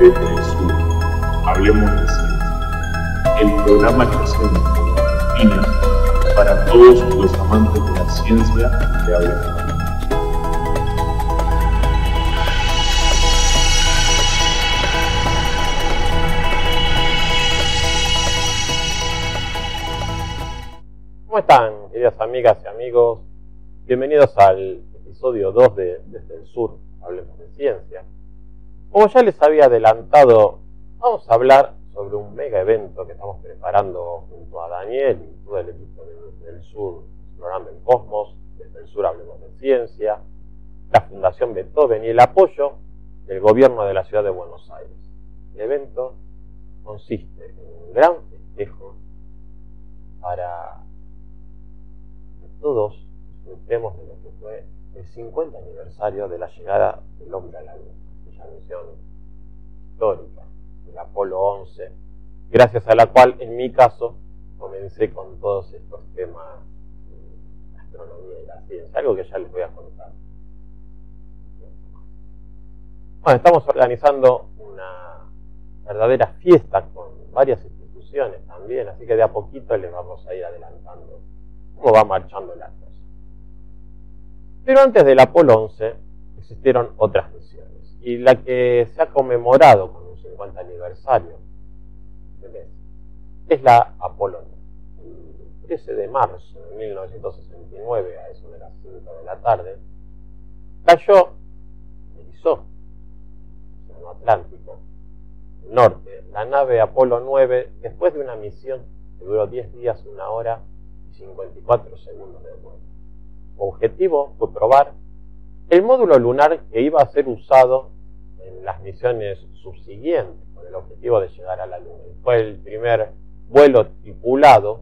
Desde el Sur, hablemos de ciencia. El programa que hacemos en Argentina para todos los amantes de la ciencia de habla hispana. ¿Cómo están, queridas amigas y amigos? Bienvenidos al episodio 2 de Desde el Sur, hablemos de ciencia. Como ya les había adelantado, vamos a hablar sobre un mega evento que estamos preparando junto a Daniel y todo el equipo de Desde el Sur, explorando el cosmos. Desde el Sur hablemos de ciencia, la Fundación Beethoven y el apoyo del gobierno de la ciudad de Buenos Aires. El evento consiste en un gran festejo para que todos disfrutemos de lo que fue el 50 aniversario de la llegada del hombre a la Luna, aquella misión histórica del Apolo 11, gracias a la cual, en mi caso, comencé con todos estos temas de astronomía y la ciencia, algo que ya les voy a contar. Bueno, estamos organizando una verdadera fiesta con varias instituciones también, así que de a poquito les vamos a ir adelantando cómo va marchando la cosa. Pero antes del Apolo 11 existieron otras misiones, y la que se ha conmemorado con un 50 aniversario es la Apolo 9. El 13 de marzo de 1969, a eso de las 5 de la tarde, cayó en el Océano Atlántico Norte la nave Apolo 9 después de una misión que duró 10 días, 1 hora y 54 segundos de vuelo. Su objetivo fue probar el módulo lunar que iba a ser usado en las misiones subsiguientes con el objetivo de llegar a la Luna. Y fue el primer vuelo tripulado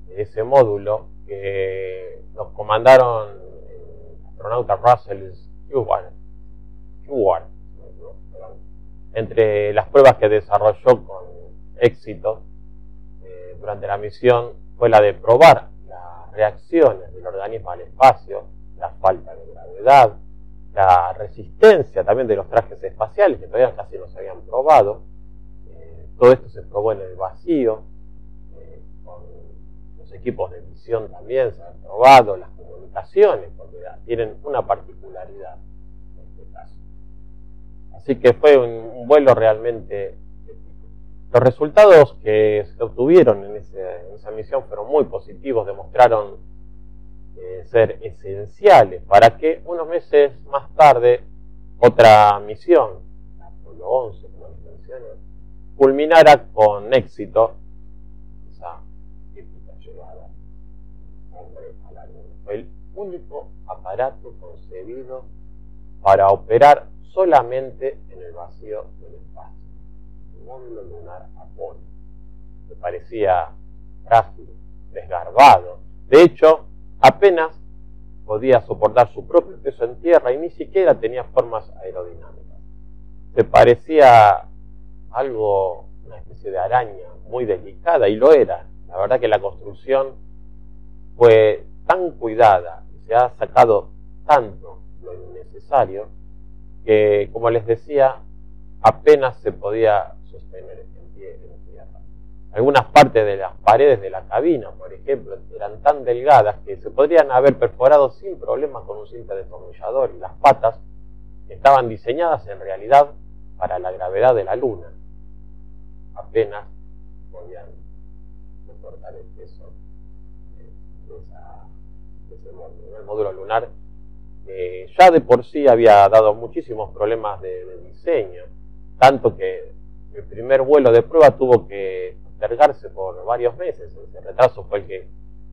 de ese módulo que nos comandaron el astronauta Russell Stewart. Entre las pruebas que desarrolló con éxito durante la misión fue la de probar las reacciones del organismo al espacio, la falta de gravedad, la resistencia también de los trajes espaciales que todavía casi no se habían probado. Todo esto se probó en el vacío, con los equipos de misión también se han probado, las comunicaciones, porque tienen una particularidad en este caso. Así que fue un vuelo realmente épico. Los resultados que se obtuvieron en esa misión fueron muy positivos, demostraron ser esenciales para que unos meses más tarde otra misión, la Apolo 11, como les mencioné, culminara con éxito esa épica llegada hombre a la Luna. Fue el único aparato concebido para operar solamente en el vacío del espacio. El módulo lunar Apolo. Me parecía frágil, desgarbado. De hecho, apenas podía soportar su propio peso en tierra y ni siquiera tenía formas aerodinámicas. Se parecía algo, una especie de araña muy delicada, y lo era. La verdad que la construcción fue tan cuidada y se ha sacado tanto lo innecesario que, como les decía, apenas se podía sostener en pie en tierra. Algunas partes de las paredes de la cabina, por ejemplo, eran tan delgadas que se podrían haber perforado sin problemas con un simple destornillador, y las patas estaban diseñadas en realidad para la gravedad de la Luna. Apenas podían soportar el peso de ese módulo. El módulo lunar ya de por sí había dado muchísimos problemas de diseño, tanto que el primer vuelo de prueba tuvo que postergarse por varios meses. Ese retraso fue el que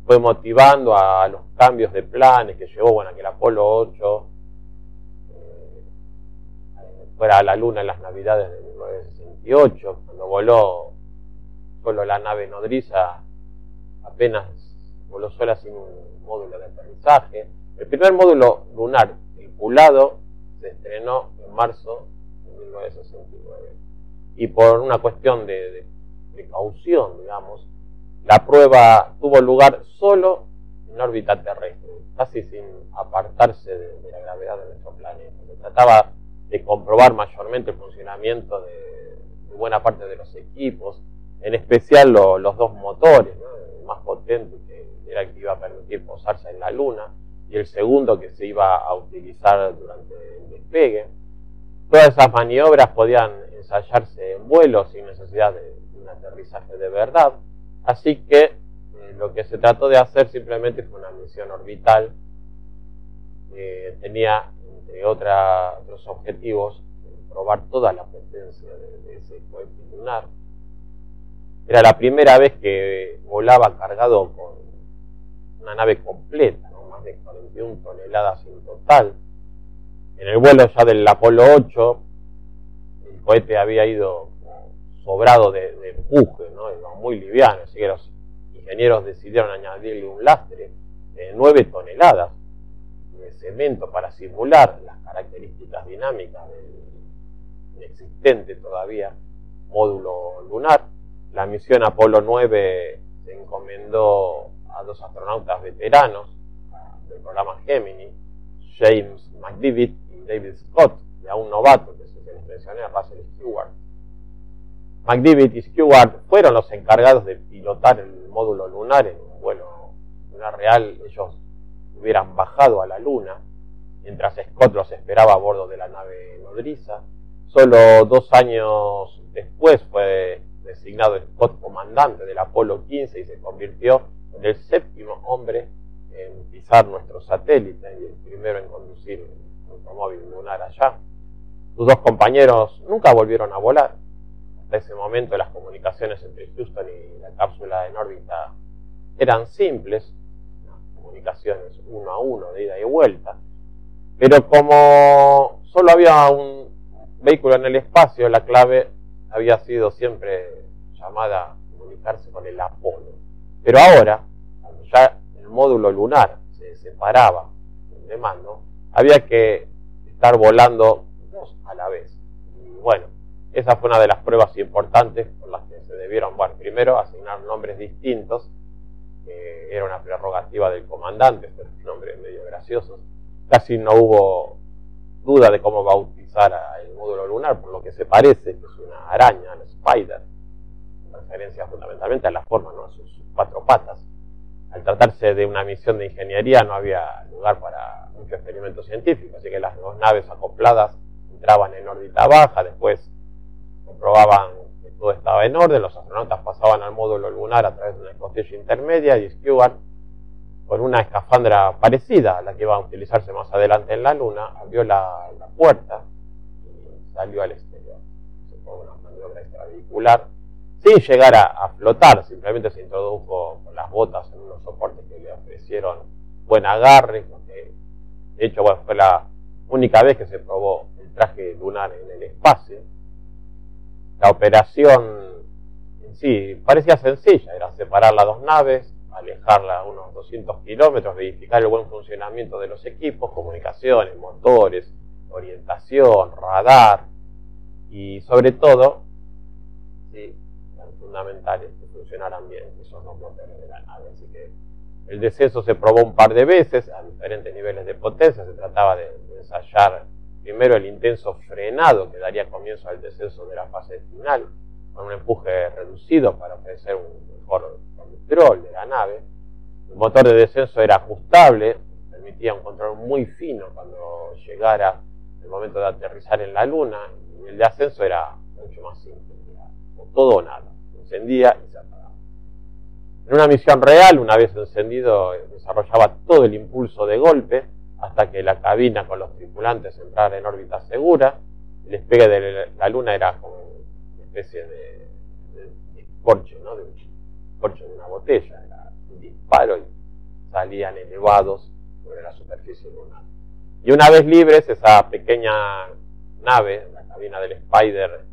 fue motivando a los cambios de planes que llevó a que el Apolo 8 fuera a la Luna en las Navidades de 1968, cuando voló solo la nave nodriza, apenas voló sola sin un módulo de aterrizaje. El primer módulo lunar tripulado se estrenó en marzo de 1969, y por una cuestión de precaución, digamos, la prueba tuvo lugar solo en órbita terrestre, casi sin apartarse de la gravedad de nuestro planeta. Se trataba de comprobar mayormente el funcionamiento de buena parte de los equipos, en especial los dos motores, ¿no? El más potente, que era el que iba a permitir posarse en la Luna, y el segundo que se iba a utilizar durante el despegue. Todas esas maniobras podían ensayarse en vuelo sin necesidad de un aterrizaje de verdad, así que lo que se trató de hacer simplemente fue una misión orbital que tenía, entre otros objetivos, probar toda la potencia de ese cohete lunar. Era la primera vez que volaba cargado con una nave completa, ¿no? Más de 41 toneladas en total. En el vuelo ya del Apolo 8, el cohete había ido sobrado de empuje, ¿no? Iba muy liviano, así que los ingenieros decidieron añadirle un lastre de 9 toneladas de cemento para simular las características dinámicas del existente todavía módulo lunar. La misión Apolo 9 se encomendó a dos astronautas veteranos del programa Gemini, James McDivitt y David Scott, y a un novato que se les mencioné, Russell Stewart. McDivitt y Stewart fueron los encargados de pilotar el módulo lunar en un vuelo lunar real. Ellos hubieran bajado a la Luna, mientras Scott los esperaba a bordo de la nave nodriza. Solo 2 años después fue designado Scott comandante del Apolo 15 y se convirtió en el 7º hombre en pisar nuestro satélite y el primero en conducir un automóvil lunar allá. Sus dos compañeros nunca volvieron a volar. Hasta ese momento las comunicaciones entre Houston y la cápsula en órbita eran simples, comunicaciones 1 a 1 de ida y vuelta, pero como solo había un vehículo en el espacio, la clave había sido siempre llamada a comunicarse con el Apolo. Pero ahora, cuando ya el módulo lunar se separaba de mando, había que estar volando dos a la vez. Y bueno, esa fue una de las pruebas importantes por las que se debieron, bueno, primero asignar nombres distintos, que era una prerrogativa del comandante, estos nombres medio graciosos. Casi no hubo duda de cómo bautizar al módulo lunar, por lo que se parece que es una araña, una spider, en referencia fundamentalmente a la forma, ¿no? A sus 4 patas. Al tratarse de una misión de ingeniería no había lugar para mucho experimento científico, así que las dos naves acopladas entraban en órbita baja, después comprobaban que todo estaba en orden, los astronautas pasaban al módulo lunar a través de una escotilla intermedia y Stewart, con una escafandra parecida a la que iba a utilizarse más adelante en la Luna, abrió la puerta y salió al exterior. Se fue una maniobra extravehicular, sin llegar a flotar, simplemente se introdujo con las botas en unos soportes que le ofrecieron buen agarre, porque de hecho bueno, fue la única vez que se probó el traje lunar en el espacio. La operación en sí parecía sencilla, era separar las dos naves, alejarla a unos 200 kilómetros, verificar el buen funcionamiento de los equipos, comunicaciones, motores, orientación, radar y sobre todo, sí, eran fundamentales que funcionaran bien esos dos motores de la nave. Así que el descenso se probó un par de veces a diferentes niveles de potencia. Se trataba de ensayar primero el intenso frenado que daría comienzo al descenso de la fase final, con un empuje reducido para ofrecer un mejor control de la nave. El motor de descenso era ajustable, permitía un control muy fino cuando llegara el momento de aterrizar en la Luna, y el de ascenso era mucho más simple, era todo o nada, se encendía y se apagaba. En una misión real, una vez encendido, desarrollaba todo el impulso de golpe hasta que la cabina con los tripulantes entrara en órbita segura. El despegue de la Luna era como una especie de corche, ¿no? De un corcho de una botella, era un disparo y salían elevados sobre la superficie lunar. Y una vez libres, esa pequeña nave, la cabina del Spider,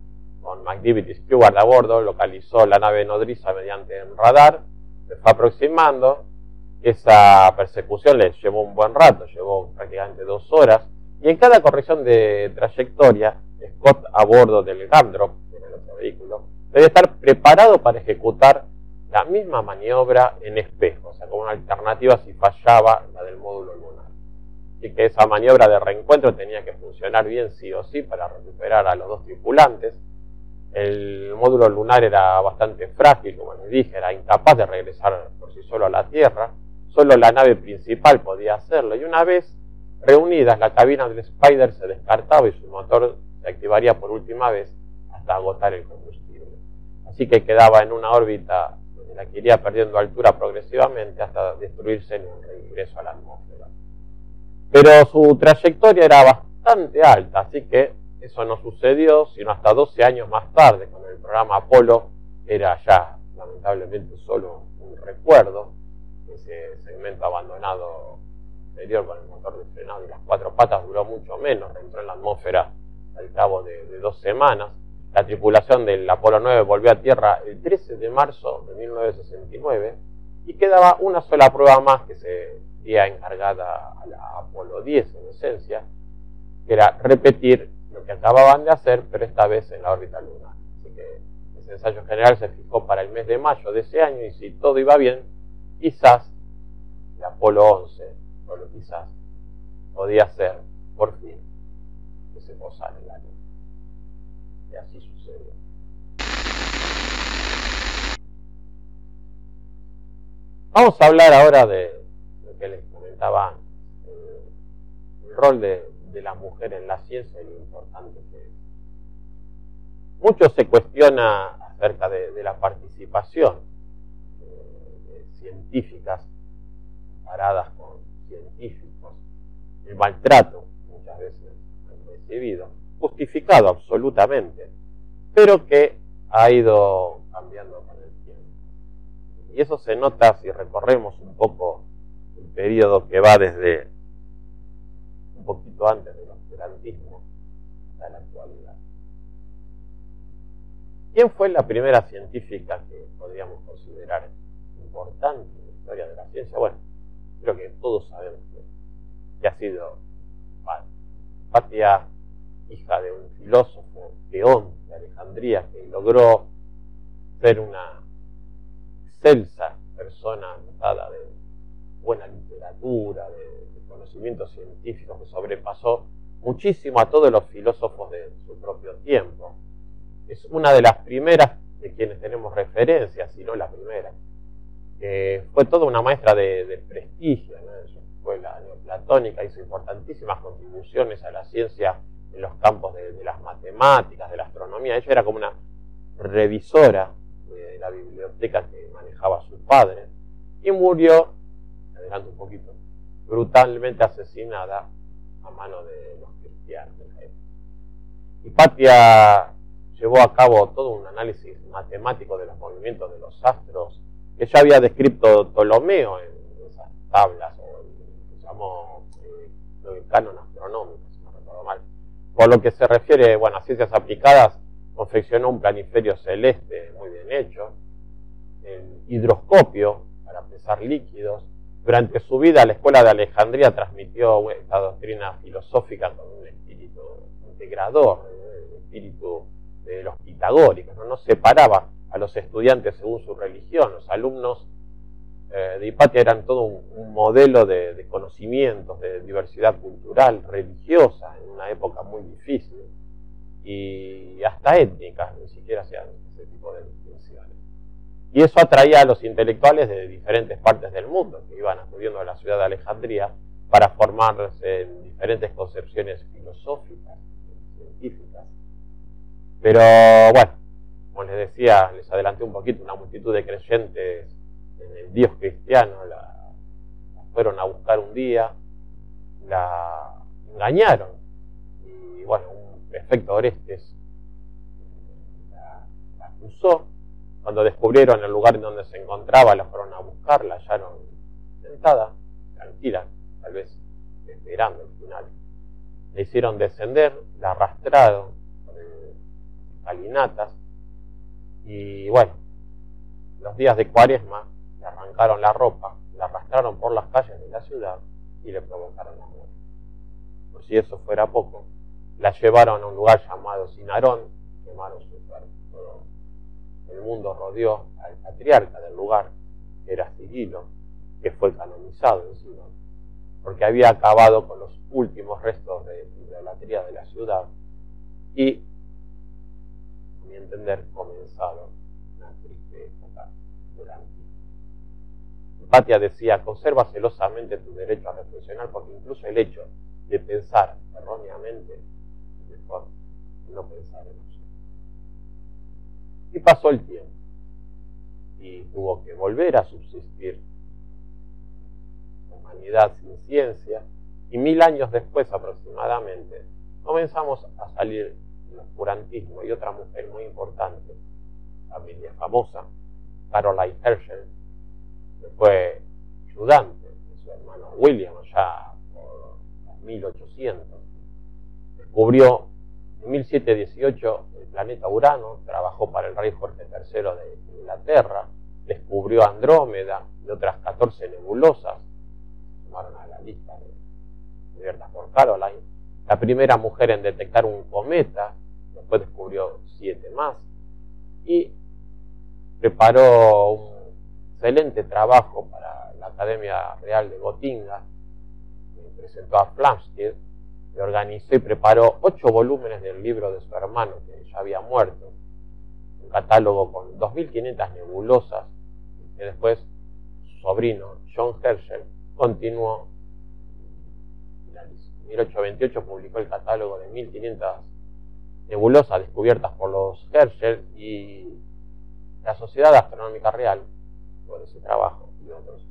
con McDivitt y Stewart a bordo, localizó la nave nodriza mediante un radar, se fue aproximando. Esa persecución les llevó un buen rato, llevó prácticamente 2 horas, y en cada corrección de trayectoria, Scott a bordo del Gumdrop, que era el otro vehículo, debe estar preparado para ejecutar la misma maniobra en espejo, o sea, como una alternativa si fallaba la del módulo lunar. y que esa maniobra de reencuentro tenía que funcionar bien sí o sí para recuperar a los dos tripulantes. El módulo lunar era bastante frágil, como les dije, era incapaz de regresar por sí solo a la Tierra, solo la nave principal podía hacerlo, y una vez reunidas, la cabina del Spider se descartaba y su motor se activaría por última vez hasta agotar el combustible. Así que quedaba en una órbita donde la que iría perdiendo altura progresivamente hasta destruirse en un reingreso a la atmósfera. Pero su trayectoria era bastante alta, así que eso no sucedió sino hasta 12 años más tarde, cuando el programa Apolo era ya lamentablemente solo un recuerdo, ese segmento abandonado anterior con el motor de frenado y las 4 patas duró mucho menos, entró en la atmósfera al cabo de 2 semanas. La tripulación del Apolo 9 volvió a Tierra el 13 de marzo de 1969 y quedaba una sola prueba más que sería encargada a la Apolo 10 en esencia, que era repetir lo que acababan de hacer, pero esta vez en la órbita lunar. Así que ese ensayo general se fijó para el mes de mayo de ese año y si todo iba bien, quizás el Apolo 11, solo quizás, podía ser, por fin, que se posara en la luna. Y así sucedió. Vamos a hablar ahora de lo que les comentaba antes, el rol de la mujer en la ciencia y lo importante que es. Mucho se cuestiona acerca de la participación de científicas comparadas con científicos, el maltrato muchas veces han recibido, justificado absolutamente, pero que ha ido cambiando con el tiempo. Y eso se nota si recorremos un poco el periodo que va desde un poquito antes del oscurantismo hasta la actualidad. ¿Quién fue la primera científica que podríamos considerar importante en la historia de la ciencia? Bueno, creo que todos sabemos que ha sido Hipatia, hija de un filósofo, Teón de Alejandría, que logró ser una excelsa persona dotada de buena literatura, de conocimientos científicos, que sobrepasó muchísimo a todos los filósofos de su propio tiempo. Es una de las primeras de quienes tenemos referencia, si no la primera. Fue toda una maestra de prestigio, ¿no? En su escuela neoplatónica, hizo importantísimas contribuciones a la ciencia en los campos de las matemáticas, de la astronomía. Ella era como una revisora de la biblioteca que manejaba su padre y murió, adelanto un poquito, brutalmente asesinada a mano de los cristianos de la época. Hipatia llevó a cabo todo un análisis matemático de los movimientos de los astros que ya había descrito Ptolomeo en esas tablas, o que se llamó el canon astronómico, si no recuerdo mal. Por lo que se refiere, bueno, a ciencias aplicadas, confeccionó un planiferio celeste muy bien hecho, el hidroscopio para pesar líquidos. Durante su vida, la escuela de Alejandría transmitió esta doctrina filosófica con un espíritu integrador, el espíritu de los pitagóricos, no separaba a los estudiantes según su religión. Los alumnos de Hipatia eran todo un modelo de conocimientos, de diversidad cultural, religiosa, en una época muy difícil, y hasta étnicas, ni siquiera hacían ese tipo de distinciones. Y eso atraía a los intelectuales de diferentes partes del mundo, que iban acudiendo a la ciudad de Alejandría para formarse en diferentes concepciones filosóficas, científicas. Pero bueno, como les decía, les adelanté un poquito, una multitud de creyentes en el Dios cristiano la fueron a buscar un día, la engañaron, y bueno, un prefecto Orestes la acusó. Cuando descubrieron el lugar en donde se encontraba, la fueron a buscar, la hallaron sentada, tranquila, tal vez esperando el final. La hicieron descender, la arrastraron por escalinatas, y bueno, los días de Cuaresma le arrancaron la ropa, la arrastraron por las calles de la ciudad y le provocaron la muerte. Por si eso fuera poco, la llevaron a un lugar llamado Sinarón, quemaron su cuerpo. Todo el mundo rodeó al patriarca del lugar, que era Cirilo, que fue canonizado en Sinarón. porque había acabado con los últimos restos de idolatría de la ciudad y, a mi entender, comenzado una triste época durante. Hipatia decía: conserva celosamente tu derecho a reflexionar, porque incluso el hecho de pensar erróneamente es mejor no pensar en eso. Y pasó el tiempo y tuvo que volver a subsistir la humanidad sin ciencia, y 1000 años después aproximadamente comenzamos a salir el oscurantismo, y otra mujer muy importante, familia famosa, Caroline Herschel, que fue ayudante de su hermano William allá por 1800, descubrió en 1718 el planeta Urano, trabajó para el rey Jorge III de Inglaterra, descubrió Andrómeda y otras 14 nebulosas, sumaron a la lista cubiertas por Caroline, la primera mujer en detectar un cometa, después descubrió 7 más, y preparó un excelente trabajo para la Academia Real de Gotinga, que presentó a Flamsteed, que organizó y preparó 8 volúmenes del libro de su hermano, que ya había muerto, un catálogo con 2500 nebulosas, que después su sobrino, John Herschel, continuó. En 1828 publicó el catálogo de 1500 nebulosas descubiertas por los Herschel, y la Sociedad Astronómica Real, por ese trabajo y otros,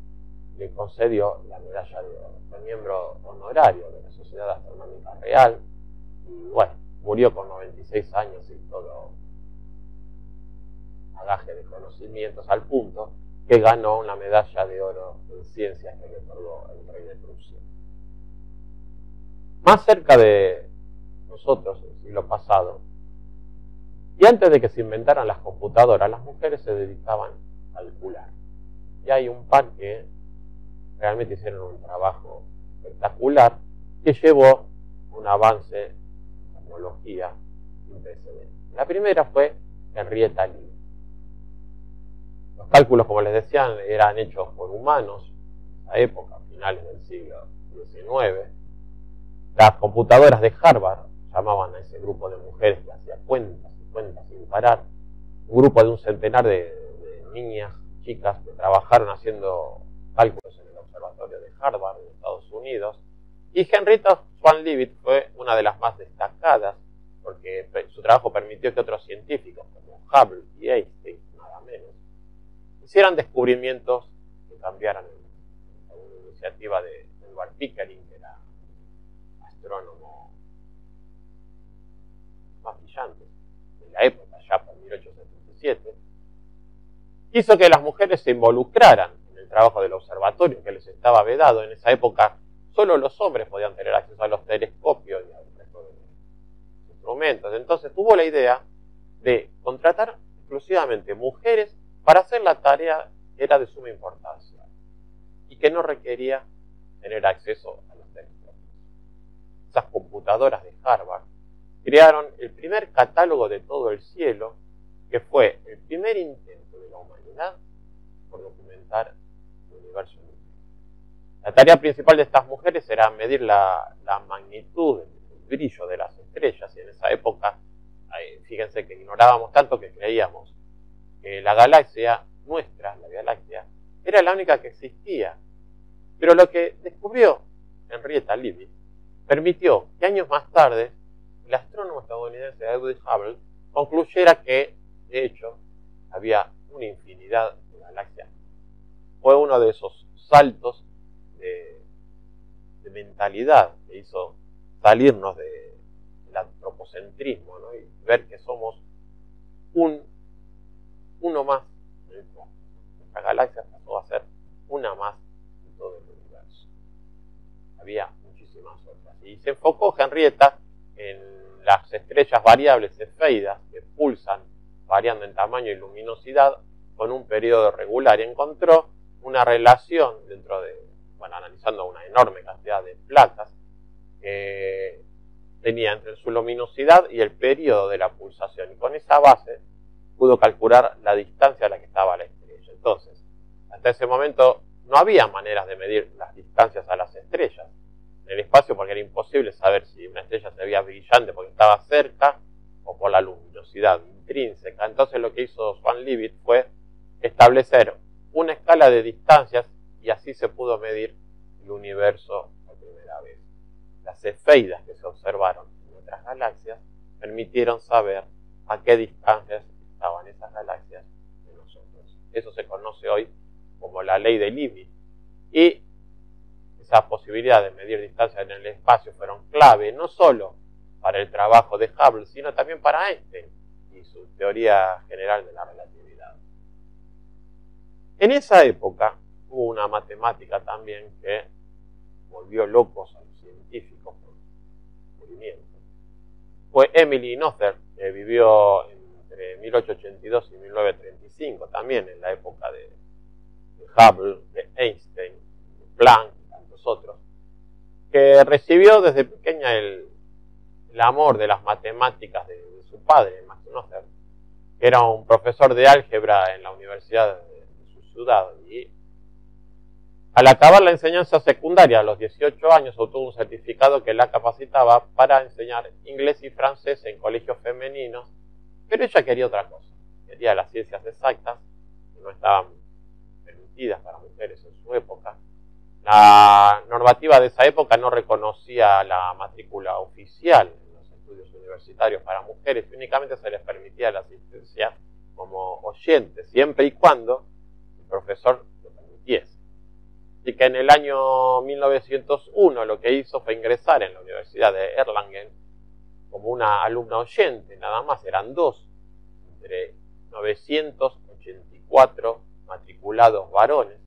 le concedió la medalla de oro. Fue miembro honorario de la Sociedad Astronómica Real y, bueno, murió con 96 años y todo bagaje de conocimientos, al punto que ganó una medalla de oro en ciencias que le otorgó el rey de Prusia. Más cerca de nosotros, en el siglo pasado, y antes de que se inventaran las computadoras, las mujeres se dedicaban a calcular. Y hay un par que realmente hicieron un trabajo espectacular que llevó un avance en tecnología sin precedentes. La primera fue Henrietta Levy. Los cálculos, como les decían, eran hechos por humanos en esa época, a finales del siglo XIX. Las computadoras de Harvard llamaban a ese grupo de mujeres que hacía cuentas y cuentas sin parar, un grupo de un centenar de niñas, chicas que trabajaron haciendo cálculos en el observatorio de Harvard de Estados Unidos, y Henrietta Swan Leavitt fue una de las más destacadas porque su trabajo permitió que otros científicos como Hubble y Einstein, nada menos, hicieran descubrimientos que cambiaran una iniciativa de Edward Pickering, que era astrónomo más brillante de la época, ya por 1877, hizo que las mujeres se involucraran en el trabajo del observatorio, que les estaba vedado. En esa época solo los hombres podían tener acceso a los telescopios y al resto de los instrumentos. Entonces tuvo la idea de contratar exclusivamente mujeres para hacer la tarea que era de suma importancia y que no requería tener acceso a los telescopios. Esas computadoras de Harvard crearon el primer catálogo de todo el cielo, que fue el primer intento de la humanidad por documentar el universo entero. La tarea principal de estas mujeres era medir la magnitud, el brillo de las estrellas, y en esa época, fíjense que ignorábamos tanto que creíamos que la galaxia nuestra, la Vía Láctea, era la única que existía. Pero lo que descubrió Henrietta Levy permitió que años más tarde el astrónomo estadounidense Edwin Hubble concluyera que, de hecho, había una infinidad de galaxias. Fue uno de esos saltos de mentalidad que hizo salirnos del antropocentrismo, ¿no? Y ver que somos uno más en el cosmos. Nuestra galaxia pasó a ser una más en todo el universo. Había muchísimas otras. Y se enfocó Henrietta en las estrellas variables cefeidas que pulsan variando en tamaño y luminosidad con un periodo regular, y encontró una relación dentro de, analizando una enorme cantidad de placas que tenía entre su luminosidad y el periodo de la pulsación, y con esa base pudo calcular la distancia a la que estaba la estrella. Entonces, hasta ese momento no había maneras de medir las distancias a las estrellas. era imposible saber si una estrella se veía brillante porque estaba cerca o por la luminosidad intrínseca. Entonces lo que hizo Swan Leavitt fue establecer una escala de distancias y así se pudo medir el universo por primera vez. Las cefeidas que se observaron en otras galaxias permitieron saber a qué distancias estaban esas galaxias de nosotros. Eso se conoce hoy como la ley de Leavitt. Y esas posibilidades de medir distancias en el espacio fueron clave no solo para el trabajo de Hubble, sino también para Einstein y su teoría general de la relatividad. En esa época hubo una matemática también que volvió locos a los científicos por descubrimiento. Fue Emily Noether, que vivió entre 1882 y 1935, también en la época de Hubble, de Einstein, de Planck y tantos otros, que recibió desde pequeña el amor de las matemáticas de su padre, Max Noether, que era un profesor de álgebra en la universidad de su ciudad. Y al acabar la enseñanza secundaria a los 18 años obtuvo un certificado que la capacitaba para enseñar inglés y francés en colegios femeninos, pero ella quería otra cosa, quería las ciencias exactas, que no estaban permitidas para mujeres en su época. La normativa de esa época no reconocía la matrícula oficial en los estudios universitarios para mujeres y únicamente se les permitía la asistencia como oyentes, siempre y cuando el profesor lo permitiese. Así que en el año 1901 lo que hizo fue ingresar en la Universidad de Erlangen como una alumna oyente, nada más, eran dos, entre 984 matriculados varones,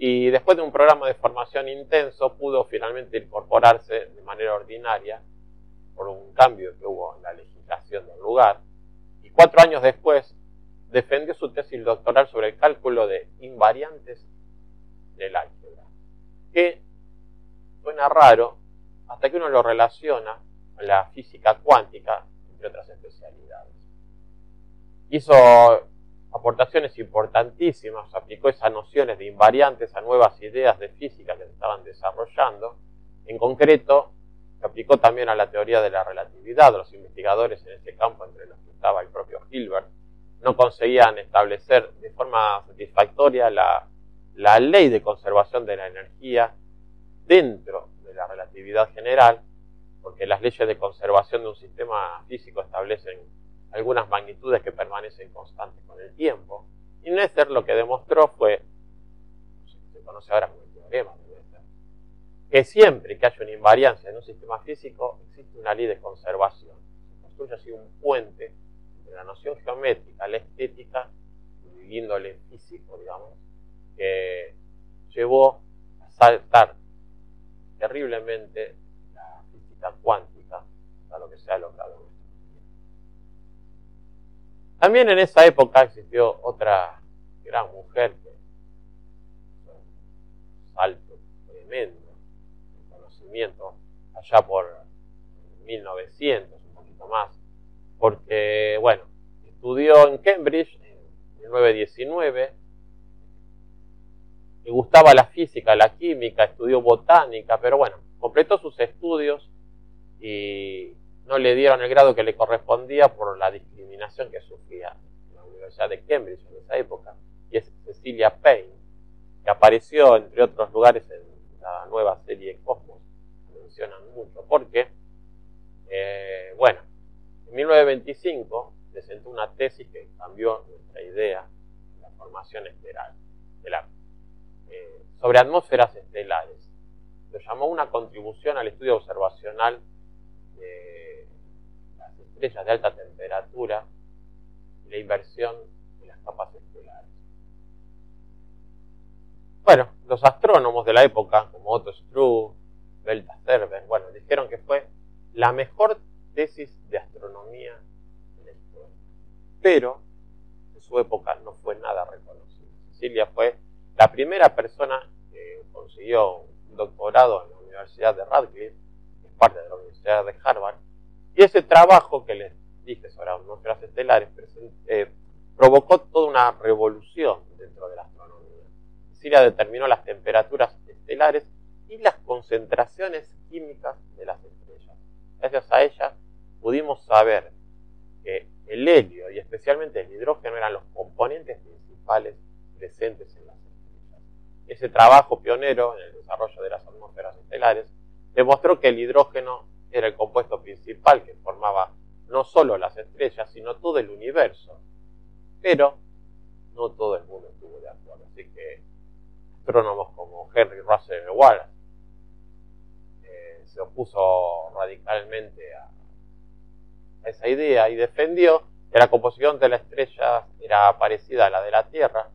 y después de un programa de formación intenso pudo finalmente incorporarse de manera ordinaria por un cambio que hubo en la legislación del lugar, y 4 años después defendió su tesis doctoral sobre el cálculo de invariantes del álgebra, que suena raro hasta que uno lo relaciona con la física cuántica, entre otras especialidades. Hizo aportaciones importantísimas, aplicó esas nociones de invariantes a nuevas ideas de física que se estaban desarrollando. En concreto, se aplicó también a la teoría de la relatividad. Los investigadores en ese campo, entre los que estaba el propio Hilbert, no conseguían establecer de forma satisfactoria la ley de conservación de la energía dentro de la relatividad general, porque las leyes de conservación de un sistema físico establecen algunas magnitudes que permanecen constantes con el tiempo. Y Noether lo que demostró fue, se conoce ahora como el teorema de Noether, que siempre que haya una invariancia en un sistema físico existe una ley de conservación. Se construye así un puente entre la noción geométrica, la estética y el índole físico, digamos, que llevó a saltar terriblemente la física cuántica a lo que se ha logrado en nuestro tiempo. También en esa época existió otra gran mujer que hizo un salto tremendo de conocimiento allá por 1900, un poquito más, porque, bueno, estudió en Cambridge en 1919, le gustaba la física, la química, estudió botánica, pero bueno, completó sus estudios y no le dieron el grado que le correspondía por la discriminación que sufría en la Universidad de Cambridge en esa época, y es Cecilia Payne, que apareció entre otros lugares en la nueva serie Cosmos, que mencionan mucho, porque, bueno, en 1925 presentó una tesis que cambió nuestra idea de la formación estelar, sobre atmósferas estelares. Lo llamó una contribución al estudio observacional de las estrellas de alta temperatura y la inversión de las capas estelares. Bueno, los astrónomos de la época, como Otto Struve, Belta Server, bueno, dijeron que fue la mejor tesis de astronomía de la historia. Pero en su época no fue nada reconocida. Cecilia fue la primera persona que consiguió un doctorado en la Universidad de Radcliffe, que es parte de la Universidad de Harvard, y ese trabajo que les dije sobre atmósferas estelares provocó toda una revolución dentro de la astronomía. Cecilia determinó las temperaturas estelares y las concentraciones químicas de las estrellas. Gracias a ellas pudimos saber que el helio y especialmente el hidrógeno eran los componentes principales presentes en las estrellas. Ese trabajo pionero en el desarrollo de las atmósferas estelares demostró que el hidrógeno era el compuesto principal que formaba no solo las estrellas, sino todo el universo. Pero no todo el mundo estuvo de acuerdo. Así que astrónomos como Henry Russell Wallace se opuso radicalmente a esa idea y defendió que la composición de la estrella era parecida a la de la Tierra.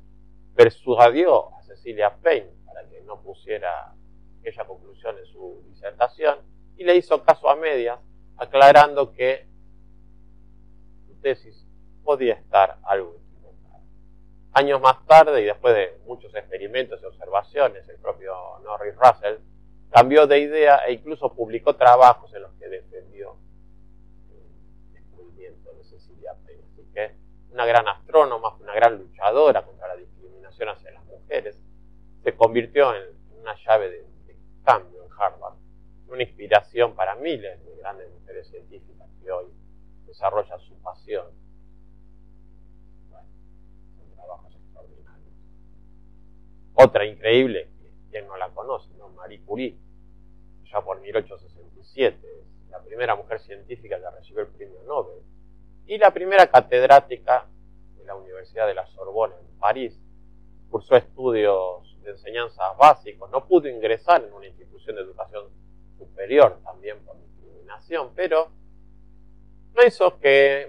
Persuadió a Cecilia Payne para que no pusiera aquella conclusión en su disertación y le hizo caso a medias, aclarando que su tesis podía estar algo equivocada. Años más tarde, y después de muchos experimentos y observaciones, el propio Norris Russell cambió de idea e incluso publicó trabajos en los que defendió el descubrimiento de Cecilia Payne. Así que una gran astrónoma, una gran luchadora contra la discriminación hacia las mujeres, se convirtió en una llave de cambio en Harvard, una inspiración para miles de grandes mujeres científicas que hoy desarrollan su pasión. Bueno, son trabajos extraordinarios. Otra increíble, quien no la conoce, ¿no? Marie Curie, ya por 1867, la primera mujer científica que recibió el premio Nobel y la primera catedrática de la Universidad de la Sorbona en París. Cursó estudios de enseñanzas básicos, no pudo ingresar en una institución de educación superior, también por discriminación, pero no hizo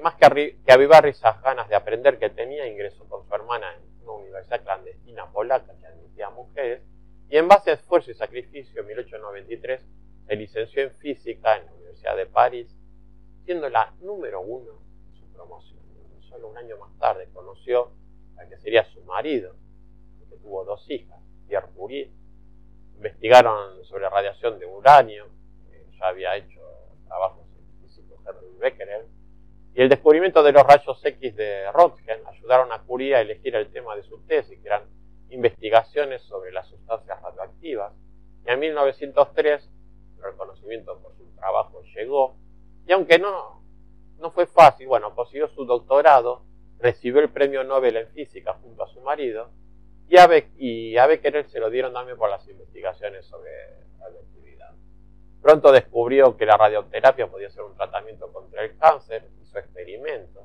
más que avivar esas ganas de aprender que tenía. Ingresó con su hermana en una universidad clandestina polaca que admitía a mujeres, y en base a esfuerzo y sacrificio, en 1893 se licenció en física en la Universidad de París, siendo la número 1 en su promoción. Solo un año más tarde conoció al que sería su marido, que tuvo 2 hijas, Pierre Curie. Investigaron sobre radiación de uranio, ya había hecho trabajos en físico Henry Becquerel, y el descubrimiento de los rayos X de Röntgen ayudaron a Curie a elegir el tema de su tesis, que eran investigaciones sobre las sustancias radioactivas. Y en 1903 el reconocimiento por su trabajo llegó, y aunque no fue fácil, bueno, consiguió su doctorado, recibió el premio Nobel en física junto a su marido, y a Becquerel se lo dieron también por las investigaciones sobre radioactividad. Pronto descubrió que la radioterapia podía ser un tratamiento contra el cáncer, hizo experimentos,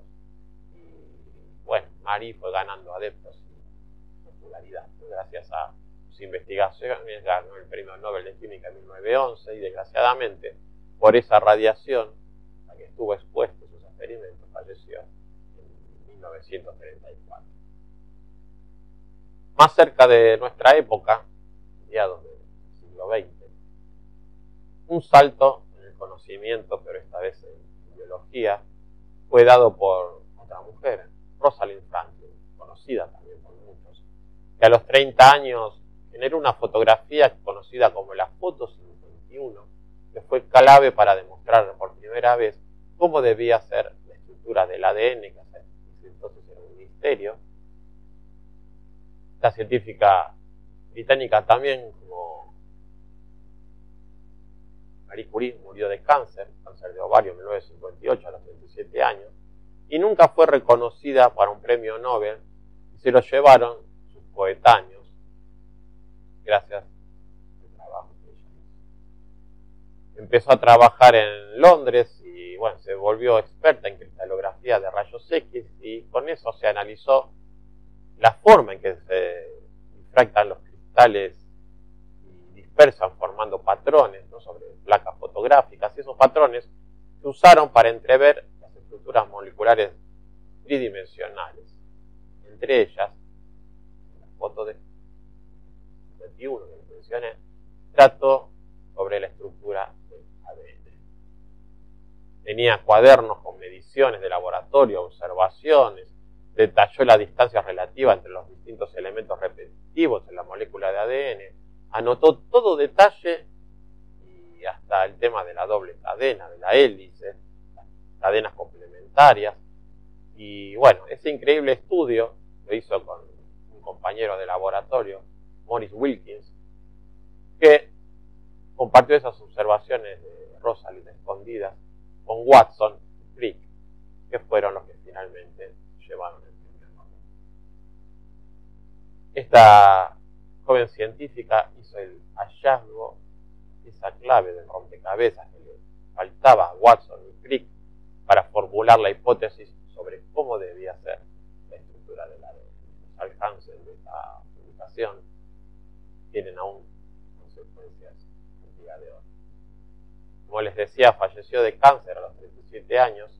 y bueno, Marie fue ganando adeptos y popularidad. Gracias a sus investigaciones ganó el premio Nobel de Química en 1911, y desgraciadamente por esa radiación a que estuvo expuesto sus experimentos falleció en 1934. Más cerca de nuestra época, mediados del siglo XX, un salto en el conocimiento, pero esta vez en biología, fue dado por otra mujer, Rosalind Franklin, conocida también por muchos, que a los 30 años generó una fotografía conocida como la foto 51, que fue clave para demostrar por primera vez cómo debía ser la estructura del ADN, que hasta entonces era un misterio. Esta científica británica también, como Marie Curie, murió de cáncer de ovario en 1958 a los 37 años, y nunca fue reconocida para un premio Nobel, y se lo llevaron sus coetáneos gracias al trabajo que ella hizo. Empezó a trabajar en Londres y bueno, se volvió experta en cristalografía de rayos X, y con eso se analizó la forma en que se difractan los cristales y dispersan formando patrones, ¿no?, sobre placas fotográficas, y esos patrones se usaron para entrever las estructuras moleculares tridimensionales. Entre ellas, la foto de 21 que mencioné, trató sobre la estructura del ADN. Tenía cuadernos con mediciones de laboratorio, observaciones, detalló la distancia relativa entre los distintos elementos repetitivos en la molécula de ADN, anotó todo detalle y hasta el tema de la doble cadena, de la hélice, las cadenas complementarias. Y bueno, ese increíble estudio lo hizo con un compañero de laboratorio, Maurice Wilkins, que compartió esas observaciones de Rosalind escondidas con Watson y Crick, que fueron los que finalmente llevaron el premio Nobel. Esta joven científica hizo el hallazgo, esa clave del rompecabezas que le faltaba a Watson y Crick para formular la hipótesis sobre cómo debía ser la estructura del ADN. Los alcances de esta publicación tienen aún consecuencias en día de hoy. Como les decía, falleció de cáncer a los 37 años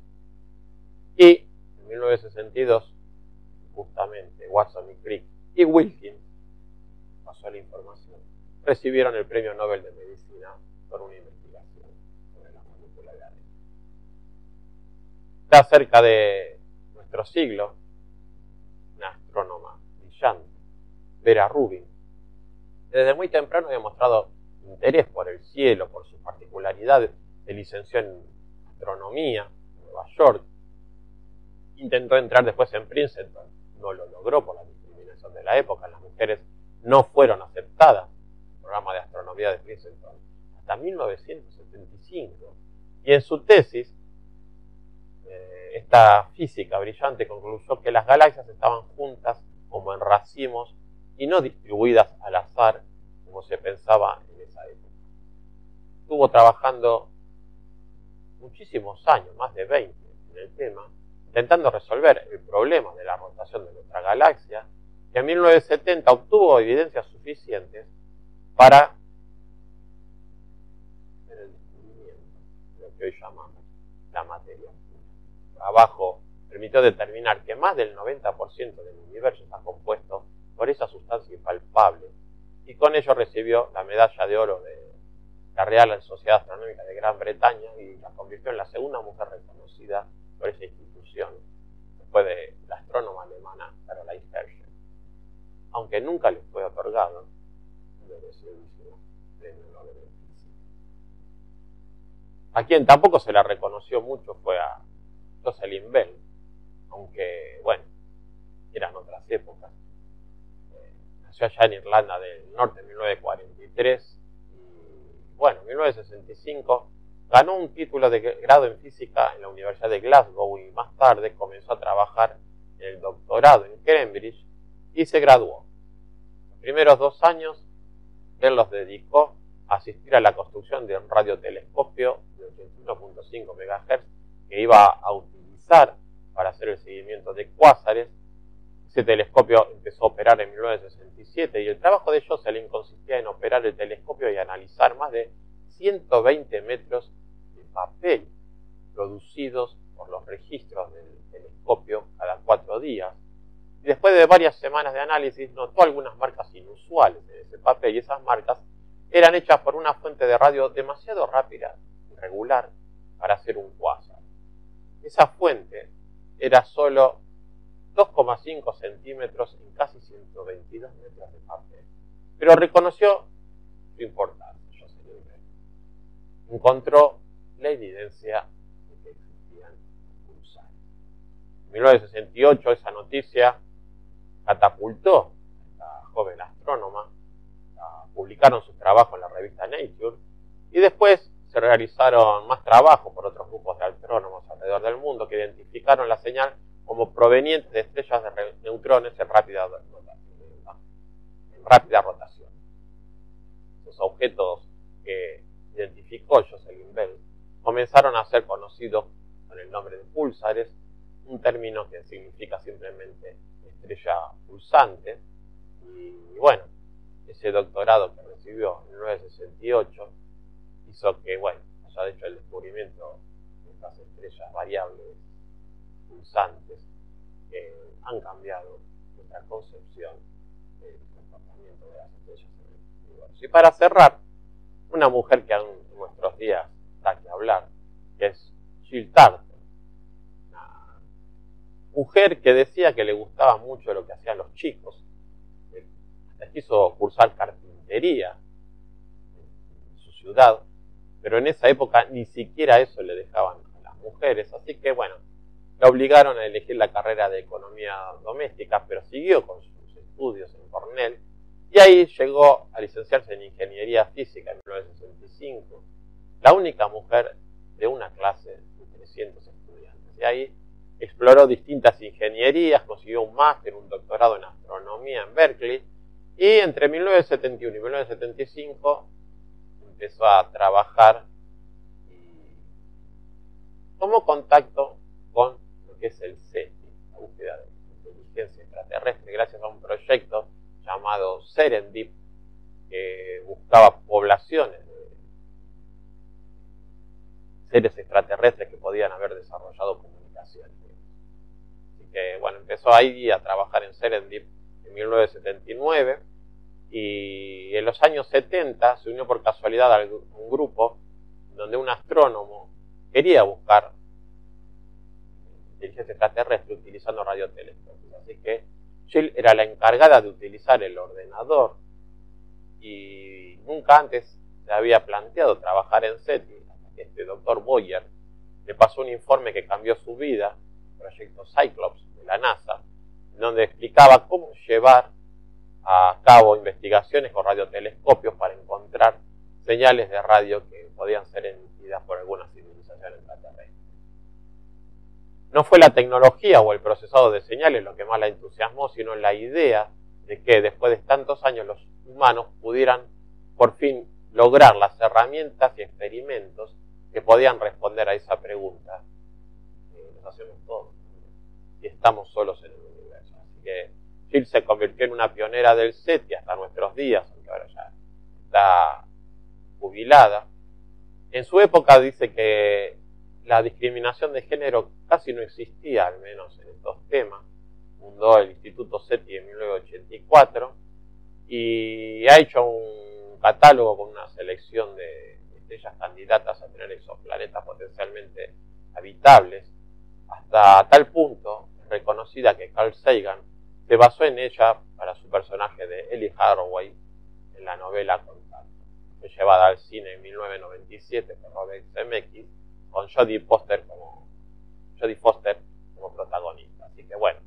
y en 1962 justamente Watson y Crick y Wilkins, pasó la información, recibieron el premio Nobel de Medicina por una investigación sobre la molécula de ADN. Está cerca de nuestro siglo una astrónoma brillante, Vera Rubin. Desde muy temprano había mostrado interés por el cielo, por su particularidad. Se licenció en astronomía en Nueva York. Intentó entrar después en Princeton, no lo logró por la discriminación de la época. Las mujeres no fueron aceptadas en el programa de astronomía de Princeton hasta 1975. Y en su tesis, esta física brillante concluyó que las galaxias estaban juntas como en racimos y no distribuidas al azar como se pensaba en esa época. Estuvo trabajando muchísimos años, más de 20, en el tema, intentando resolver el problema de la rotación de nuestra galaxia, y en 1970 obtuvo evidencias suficientes para hacer el descubrimiento de lo que hoy llamamos la materia oscura. El trabajo permitió determinar que más del 90% del universo está compuesto por esa sustancia impalpable, y con ello recibió la medalla de oro de la Real Sociedad Astronómica de Gran Bretaña y la convirtió en la segunda mujer reconocida por esa institución, después de la astrónoma alemana Caroline Herschel, aunque nunca le fue otorgado el merecidísimo premio Nobel de Física. A quien tampoco se la reconoció mucho fue a Jocelyn Bell, aunque, bueno, eran otras épocas. Nació allá en Irlanda del Norte en 1943 y, bueno, en 1965 ganó un título de grado en física en la Universidad de Glasgow y más tarde comenzó a trabajar en el doctorado en Cambridge y se graduó. Los primeros 2 años él los dedicó a asistir a la construcción de un radiotelescopio de 81.5 MHz que iba a utilizar para hacer el seguimiento de cuásares. Ese telescopio empezó a operar en 1967 y el trabajo de Jocelyn consistía en operar el telescopio y analizar más de 120 metros de papel producidos por los registros del telescopio cada 4 días. Y después de varias semanas de análisis notó algunas marcas inusuales en ese papel, y esas marcas eran hechas por una fuente de radio demasiado rápida y regular para hacer un cuásar. Esa fuente era solo 2,5 centímetros en casi 122 metros de papel, pero reconoció su importancia. Jocelyn Bell encontró la evidencia de que existían pulsares. En 1968 esa noticia catapultó a esta joven astrónoma, publicaron sus trabajos en la revista Nature y después se realizaron más trabajos por otros grupos de astrónomos alrededor del mundo que identificaron la señal como proveniente de estrellas de neutrones en rápida rotación. Esos objetos que identificó Jocelyn Bell comenzaron a ser conocidos con el nombre de púlsares, un término que significa simplemente estrella pulsante. Y bueno, ese doctorado que recibió en 1968 hizo que, bueno, haya hecho el descubrimiento de estas estrellas variables pulsantes que han cambiado nuestra concepción del comportamiento de las estrellas en el universo. Y para cerrar, una mujer que aún en nuestros días da que hablar, que es Jill Tarter, una mujer que decía que le gustaba mucho lo que hacían los chicos, hasta quiso cursar carpintería en su ciudad, pero en esa época ni siquiera eso le dejaban a las mujeres, así que bueno, la obligaron a elegir la carrera de economía doméstica, pero siguió con sus estudios en Cornell Y ahí llegó a licenciarse en Ingeniería Física en 1965, la única mujer de una clase de 300 estudiantes. Y ahí exploró distintas ingenierías, consiguió un máster, un doctorado en astronomía en Berkeley, y entre 1971 y 1975 empezó a trabajar y tomó contacto con lo que es el SETI, la búsqueda de inteligencia extraterrestre, gracias a un proyecto llamado Serendip, que buscaba poblaciones de seres extraterrestres que podían haber desarrollado comunicación. Así que, bueno, empezó ahí a trabajar en Serendip en 1979, y en los años 70 se unió por casualidad a un grupo donde un astrónomo quería buscar inteligencia extraterrestre utilizando radiotelescopios. Así que Jill era la encargada de utilizar el ordenador, y nunca antes se había planteado trabajar en SETI, hasta que este doctor Boyer le pasó un informe que cambió su vida, el proyecto Cyclops de la NASA, en donde explicaba cómo llevar a cabo investigaciones con radiotelescopios para encontrar señales de radio que podían ser emitidas por alguna civilización extraterrestre. No fue la tecnología o el procesado de señales lo que más la entusiasmó, sino la idea de que después de tantos años los humanos pudieran por fin lograr las herramientas y experimentos que podían responder a esa pregunta. Nos hacemos todos y estamos solos en el universo. Así que Jill se convirtió en una pionera del SETI hasta nuestros días, aunque ahora ya está jubilada. En su época dice que la discriminación de género casi no existía, al menos en estos temas. Fundó el Instituto SETI en 1984 y ha hecho un catálogo con una selección de estrellas candidatas a tener exoplanetas potencialmente habitables, hasta tal punto reconocida que Carl Sagan se basó en ella para su personaje de Ellie Hathaway en la novela Contacto. Fue llevada al cine en 1997 por Robert Zemeckis, con Jodie Foster como protagonista. Así que bueno,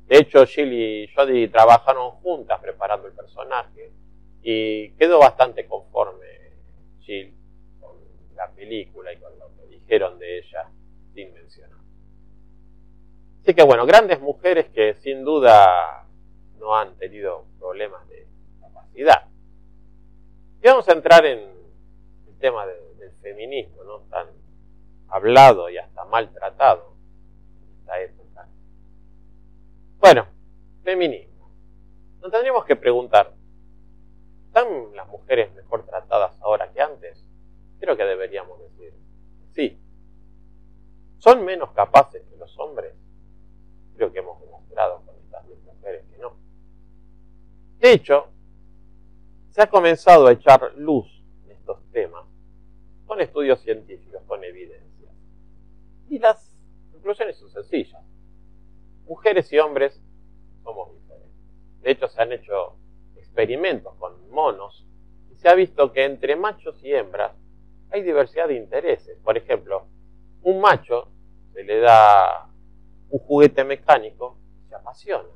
de hecho Jill y Jodie trabajaron juntas preparando el personaje y quedó bastante conforme Jill con la película y con lo que dijeron de ella sin mencionar. Así que bueno, grandes mujeres que sin duda no han tenido problemas de capacidad. Y vamos a entrar en el tema del feminismo, ¿no? Tan hablado y hasta maltratado en esta época. Bueno, feminismo. Nos tendríamos que preguntar, ¿están las mujeres mejor tratadas ahora que antes? Creo que deberíamos decir sí. ¿Son menos capaces que los hombres? Creo que hemos demostrado con estas 10 mujeres que no. De hecho, se ha comenzado a echar luz en estos temas con estudios científicos, con evidencias. Y las conclusiones son sencillas. Mujeres y hombres somos diferentes. De hecho, se han hecho experimentos con monos y se ha visto que entre machos y hembras hay diversidad de intereses. Por ejemplo, un macho se le da un juguete mecánico y se apasiona.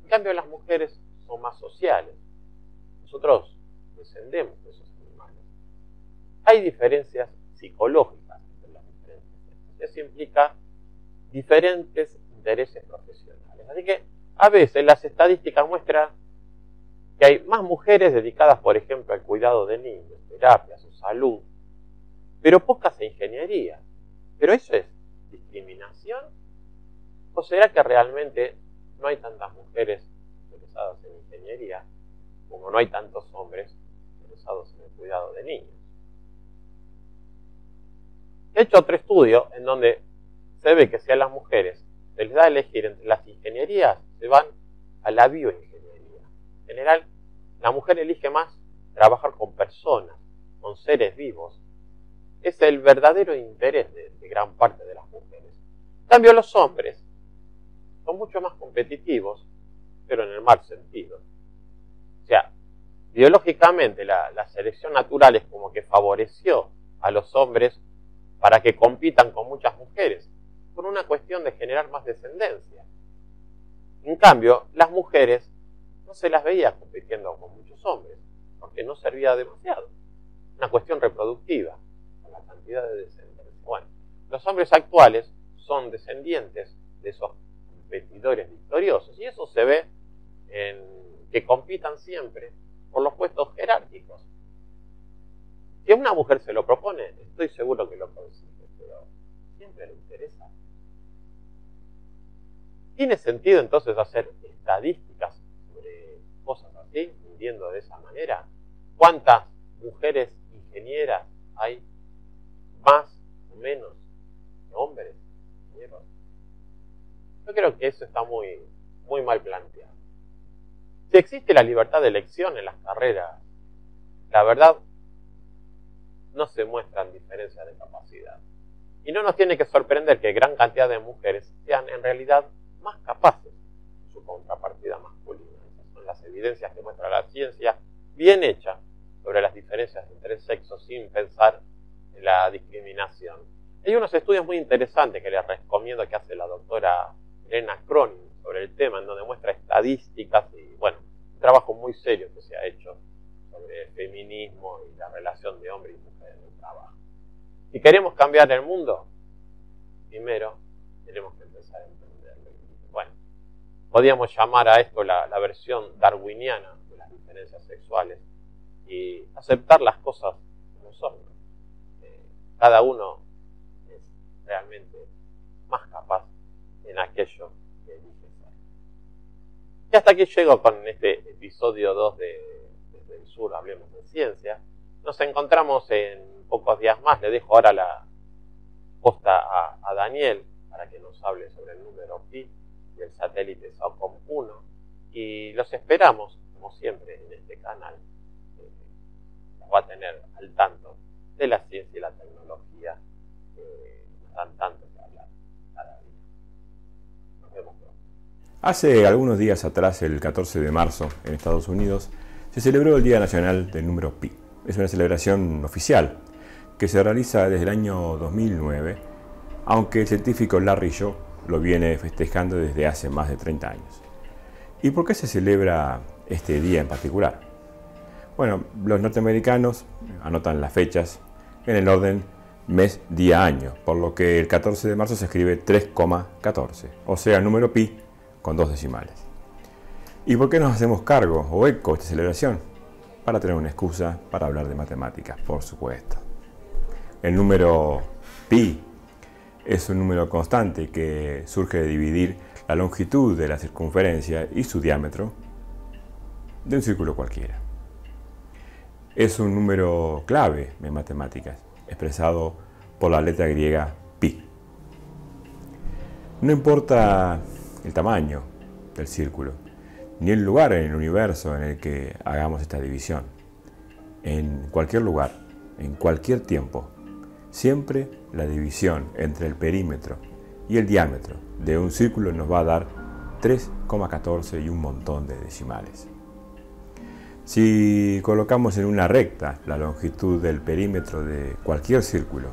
En cambio, las mujeres son más sociales. Nosotros descendemos de esos animales. Hay diferencias psicológicas entre las diferentes especies. Eso implica diferentes intereses profesionales. Así que a veces las estadísticas muestran que hay más mujeres dedicadas, por ejemplo, al cuidado de niños, terapia, su salud, pero pocas a ingeniería. ¿Pero eso es discriminación? ¿O será que realmente no hay tantas mujeres interesadas en ingeniería como no hay tantos hombres interesados en el cuidado de niños? He hecho otro estudio en donde se ve que si a las mujeres se les da a elegir entre las ingenierías, se van a la bioingeniería. En general, la mujer elige más trabajar con personas, con seres vivos. Es el verdadero interés de gran parte de las mujeres. En cambio, los hombres son mucho más competitivos, pero en el mal sentido. O sea, biológicamente la selección natural es como que favoreció a los hombres para que compitan con muchas mujeres, por una cuestión de generar más descendencia. En cambio, las mujeres no se las veía compitiendo con muchos hombres, porque no servía demasiado. Una cuestión reproductiva, con la cantidad de descendencia. Bueno, los hombres actuales son descendientes de esos competidores victoriosos, y eso se ve en que compitan siempre por los puestos jerárquicos. Si a una mujer se lo propone, estoy seguro que lo consigue, pero siempre le interesa. ¿Tiene sentido entonces hacer estadísticas sobre cosas así, midiendo de esa manera? ¿Cuántas mujeres ingenieras hay más o menos que hombres ingenieros? Yo creo que eso está muy mal planteado. Si existe la libertad de elección en las carreras, la verdad, no se muestran diferencias de capacidad. Y no nos tiene que sorprender que gran cantidad de mujeres sean en realidad más capaces en su contrapartida masculina. Esas son las evidencias que muestra la ciencia bien hecha sobre las diferencias entre sexos sin pensar en la discriminación. Hay unos estudios muy interesantes que les recomiendo que hace la doctora Elena Cronin sobre el tema, en donde muestra estadísticas y, bueno, un trabajo muy serio que se ha hecho sobre el feminismo y la relación de hombre y mujer en el trabajo. Si queremos cambiar el mundo, primero tenemos que empezar a entenderlo. Bueno, podríamos llamar a esto la versión darwiniana de las diferencias sexuales y aceptar las cosas como son. Cada uno es realmente más capaz en aquello que elige ser. Y hasta aquí llego con este episodio 2 Desde el Sur, Hablemos de Ciencia. Nos encontramos en pocos días más. Le dejo ahora la posta a Daniel para que nos hable sobre el número pi y el satélite SAOCOM 1. Y los esperamos, como siempre, en este canal. Nos va a tener al tanto de la ciencia y la tecnología que nos dan tanto que hablar cada día. Nos vemos pronto. Hace algunos días atrás, el 14 de marzo, en Estados Unidos, se celebró el Día Nacional del Número Pi. Es una celebración oficial que se realiza desde el año 2009, aunque el científico Larry Suge lo viene festejando desde hace más de 30 años. ¿Y por qué se celebra este día en particular? Bueno, los norteamericanos anotan las fechas en el orden mes, día, año, por lo que el 14 de marzo se escribe 3,14, o sea, el número pi con 2 decimales. ¿Y por qué nos hacemos cargo o eco de esta celebración? Para tener una excusa para hablar de matemáticas, por supuesto. El número pi es un número constante que surge de dividir la longitud de la circunferencia y su diámetro de un círculo cualquiera. Es un número clave en matemáticas, expresado por la letra griega pi. No importa el tamaño del círculo, ni el lugar en el universo en el que hagamos esta división. En cualquier lugar, en cualquier tiempo, siempre la división entre el perímetro y el diámetro de un círculo nos va a dar 3,14 y un montón de decimales. Si colocamos en una recta la longitud del perímetro de cualquier círculo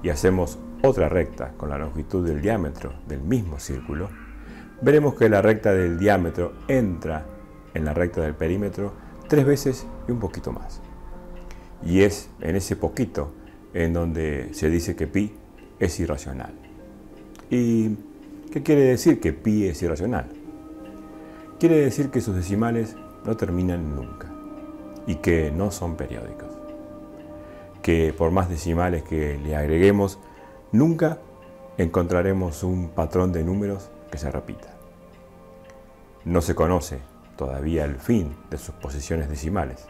y hacemos otra recta con la longitud del diámetro del mismo círculo, veremos que la recta del diámetro entra en la recta del perímetro 3 veces y un poquito más. Y es en ese poquito en donde se dice que pi es irracional. ¿Y qué quiere decir que pi es irracional? Quiere decir que sus decimales no terminan nunca y que no son periódicos. Que por más decimales que le agreguemos, nunca encontraremos un patrón de números que se repita. No se conoce todavía el fin de sus posiciones decimales.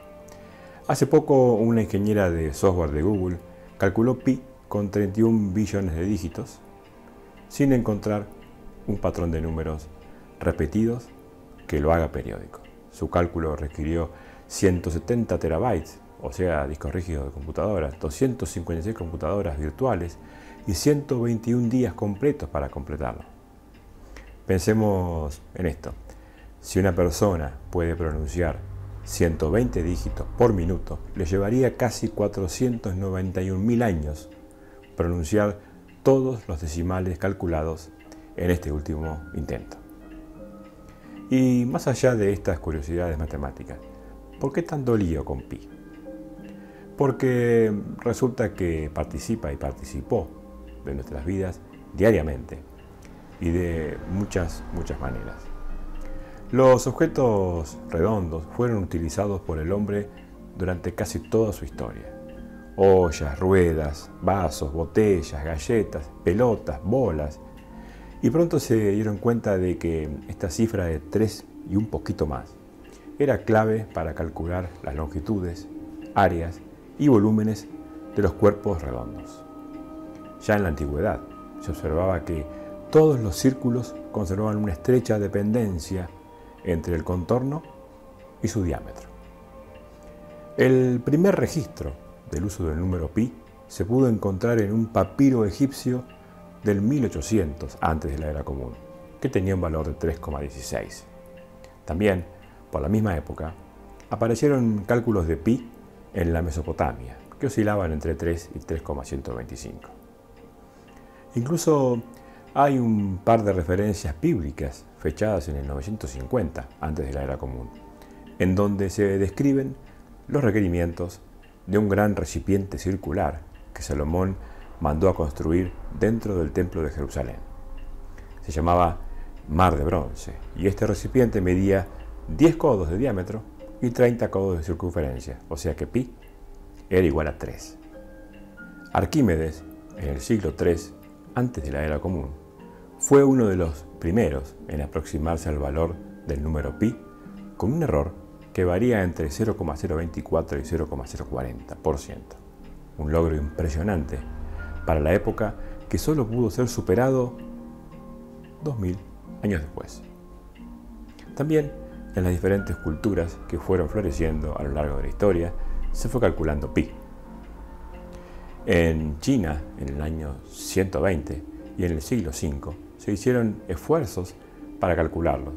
Hace poco una ingeniera de software de Google calculó pi con 31 billones de dígitos sin encontrar un patrón de números repetidos que lo haga periódico. Su cálculo requirió 170 terabytes, o sea, discos rígidos de computadoras, 256 computadoras virtuales y 121 días completos para completarlo. Pensemos en esto. Si una persona puede pronunciar 120 dígitos por minuto, le llevaría casi 491.000 años pronunciar todos los decimales calculados en este último intento. Y más allá de estas curiosidades matemáticas, ¿por qué tanto lío con pi? Porque resulta que participa y participó de nuestras vidas diariamente y de muchas maneras. Los objetos redondos fueron utilizados por el hombre durante casi toda su historia. Ollas, ruedas, vasos, botellas, galletas, pelotas, bolas. Y pronto se dieron cuenta de que esta cifra de 3 y un poquito más era clave para calcular las longitudes, áreas y volúmenes de los cuerpos redondos. Ya en la antigüedad se observaba que todos los círculos conservaban una estrecha dependencia entre el contorno y su diámetro. El primer registro del uso del número pi se pudo encontrar en un papiro egipcio del 1800 antes de la era común, que tenía un valor de 3,16. También, por la misma época, aparecieron cálculos de pi en la Mesopotamia, que oscilaban entre 3 y 3,125. Incluso hay un par de referencias bíblicas fechadas en el 950 antes de la era común, en donde se describen los requerimientos de un gran recipiente circular que Salomón mandó a construir dentro del templo de Jerusalén. Se llamaba Mar de Bronce y este recipiente medía 10 codos de diámetro y 30 codos de circunferencia, o sea que pi era igual a 3. Arquímedes, en el siglo III antes de la era común, fue uno de los primeros en aproximarse al valor del número pi con un error que varía entre 0,024 y 0,040%. Un logro impresionante para la época que solo pudo ser superado 2000 años después. También en las diferentes culturas que fueron floreciendo a lo largo de la historia se fue calculando pi. En China, en el año 120 y en el siglo V, se hicieron esfuerzos para calcularlos.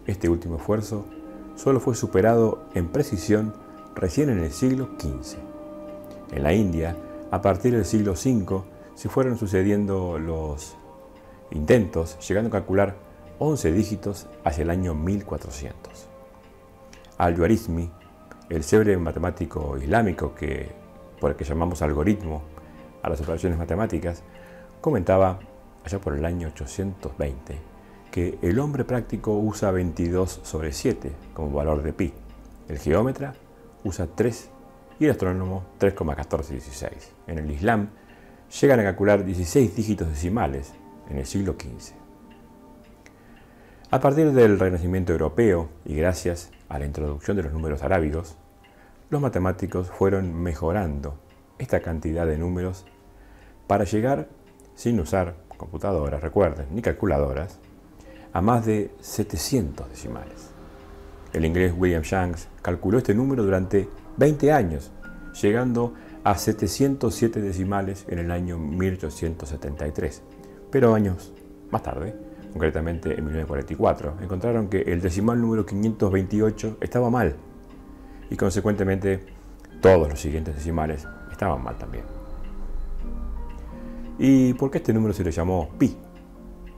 Este último esfuerzo solo fue superado en precisión recién en el siglo XV. En la India, a partir del siglo V, se fueron sucediendo los intentos, llegando a calcular 11 dígitos hacia el año 1400. Al-Khwarizmi, el célebre matemático islámico por el que llamamos algoritmo a las operaciones matemáticas, comentaba allá por el año 820 que el hombre práctico usa 22/7 como valor de pi, el geómetra usa 3 y el astrónomo 3,1416. En el Islam llegan a calcular 16 dígitos decimales en el siglo XV. A partir del Renacimiento europeo y gracias a la introducción de los números arábigos, los matemáticos fueron mejorando esta cantidad de números para llegar, sin usar computadoras, recuerden, ni calculadoras, a más de 700 decimales. El inglés William Shanks calculó este número durante 20 años, llegando a 707 decimales en el año 1873. Pero años más tarde, concretamente en 1944, encontraron que el decimal número 528 estaba mal y consecuentemente todos los siguientes decimales estaban mal también. ¿Y por qué este número se le llamó pi?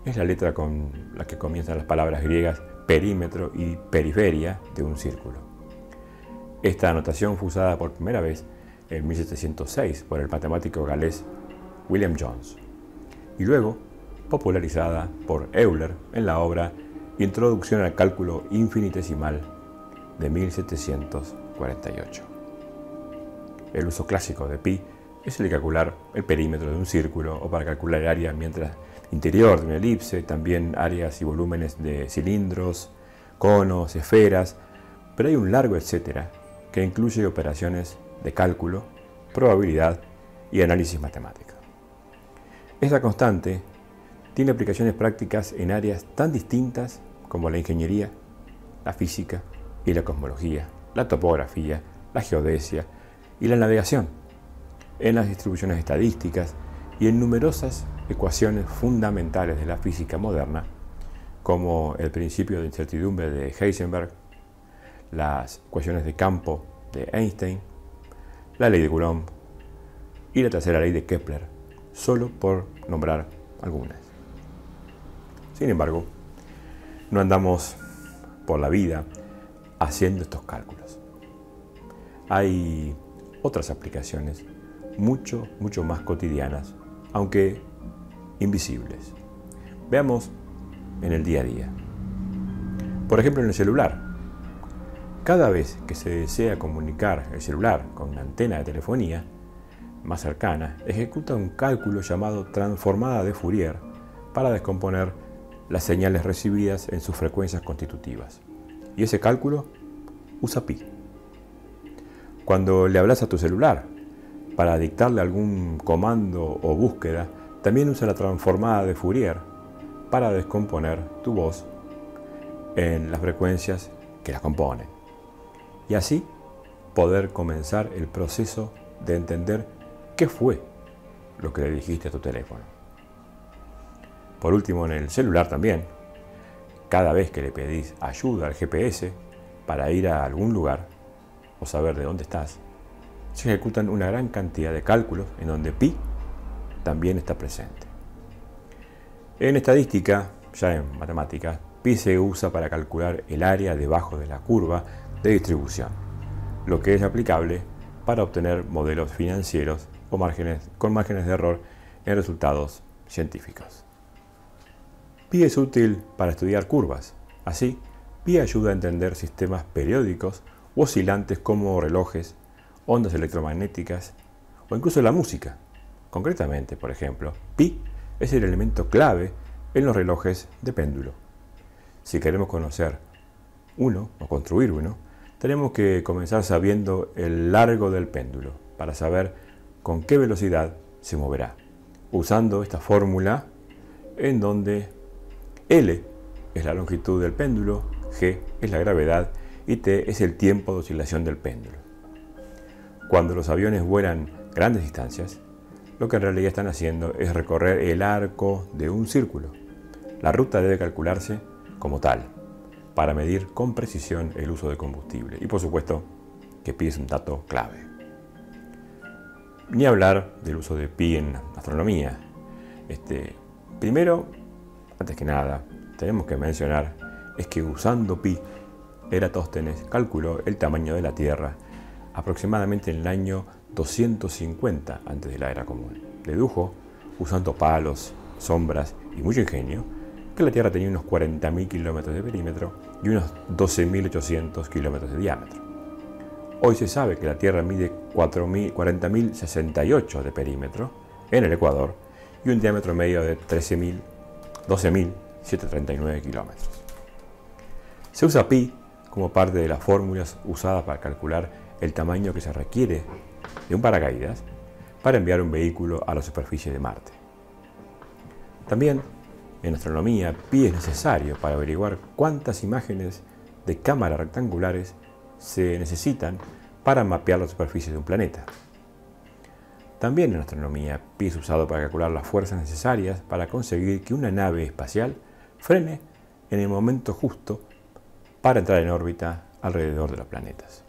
Es la letra con la que comienzan las palabras griegas perímetro y periferia de un círculo. Esta anotación fue usada por primera vez en 1706 por el matemático galés William Jones y luego popularizada por Euler en la obra Introducción al cálculo infinitesimal de 1748. El uso clásico de pi es el de calcular el perímetro de un círculo o para calcular el área interior de una elipse, también áreas y volúmenes de cilindros, conos, esferas, pero hay un largo etcétera que incluye operaciones de cálculo, probabilidad y análisis matemático. Esta constante tiene aplicaciones prácticas en áreas tan distintas como la ingeniería, la física y la cosmología, la topografía, la geodesia y la navegación, en las distribuciones estadísticas y en numerosas ecuaciones fundamentales de la física moderna, como el principio de incertidumbre de Heisenberg, las ecuaciones de campo de Einstein, la ley de Coulomb y la tercera ley de Kepler, solo por nombrar algunas. Sin embargo, no andamos por la vida haciendo estos cálculos. Hay otras aplicaciones mucho más cotidianas, aunque invisibles. Veamos en el día a día. Por ejemplo, en el celular. Cada vez que se desea comunicar el celular con una antena de telefonía más cercana, ejecuta un cálculo llamado transformada de Fourier para descomponer las señales recibidas en sus frecuencias constitutivas. Y ese cálculo usa pi. Cuando le hablas a tu celular para dictarle algún comando o búsqueda, también usa la transformada de Fourier para descomponer tu voz en las frecuencias que las componen. Y así poder comenzar el proceso de entender qué fue lo que le dijiste a tu teléfono. Por último, en el celular también, cada vez que le pedís ayuda al GPS para ir a algún lugar o saber de dónde estás, se ejecutan una gran cantidad de cálculos en donde pi también está presente. En estadística, ya en matemáticas, pi se usa para calcular el área debajo de la curva de distribución, lo que es aplicable para obtener modelos financieros o con márgenes de error en resultados científicos. Pi es útil para estudiar curvas. Así, pi ayuda a entender sistemas periódicos u oscilantes como relojes, ondas electromagnéticas o incluso la música. Concretamente, por ejemplo, pi es el elemento clave en los relojes de péndulo. Si queremos conocer uno o construir uno, tenemos que comenzar sabiendo el largo del péndulo para saber con qué velocidad se moverá, usando esta fórmula en donde L es la longitud del péndulo, G es la gravedad y T es el tiempo de oscilación del péndulo. Cuando los aviones vuelan grandes distancias, lo que en realidad están haciendo es recorrer el arco de un círculo. La ruta debe calcularse como tal, para medir con precisión el uso de combustible. Y por supuesto que pi es un dato clave. Ni hablar del uso de pi en astronomía. Primero, antes que nada, tenemos que mencionar es que usando pi, Eratóstenes calculó el tamaño de la Tierra aproximadamente en el año 250 antes de la era común. Dedujo, usando palos, sombras y mucho ingenio, que la Tierra tenía unos 40.000 kilómetros de perímetro y unos 12.800 kilómetros de diámetro. Hoy se sabe que la Tierra mide 40.068 de perímetro en el Ecuador y un diámetro medio de 12.739 kilómetros. Se usa pi como parte de las fórmulas usadas para calcular el tamaño que se requiere de un paracaídas para enviar un vehículo a la superficie de Marte. También en astronomía, pi es necesario para averiguar cuántas imágenes de cámaras rectangulares se necesitan para mapear la superficie de un planeta. También en astronomía, pi es usado para calcular las fuerzas necesarias para conseguir que una nave espacial frene en el momento justo para entrar en órbita alrededor de los planetas.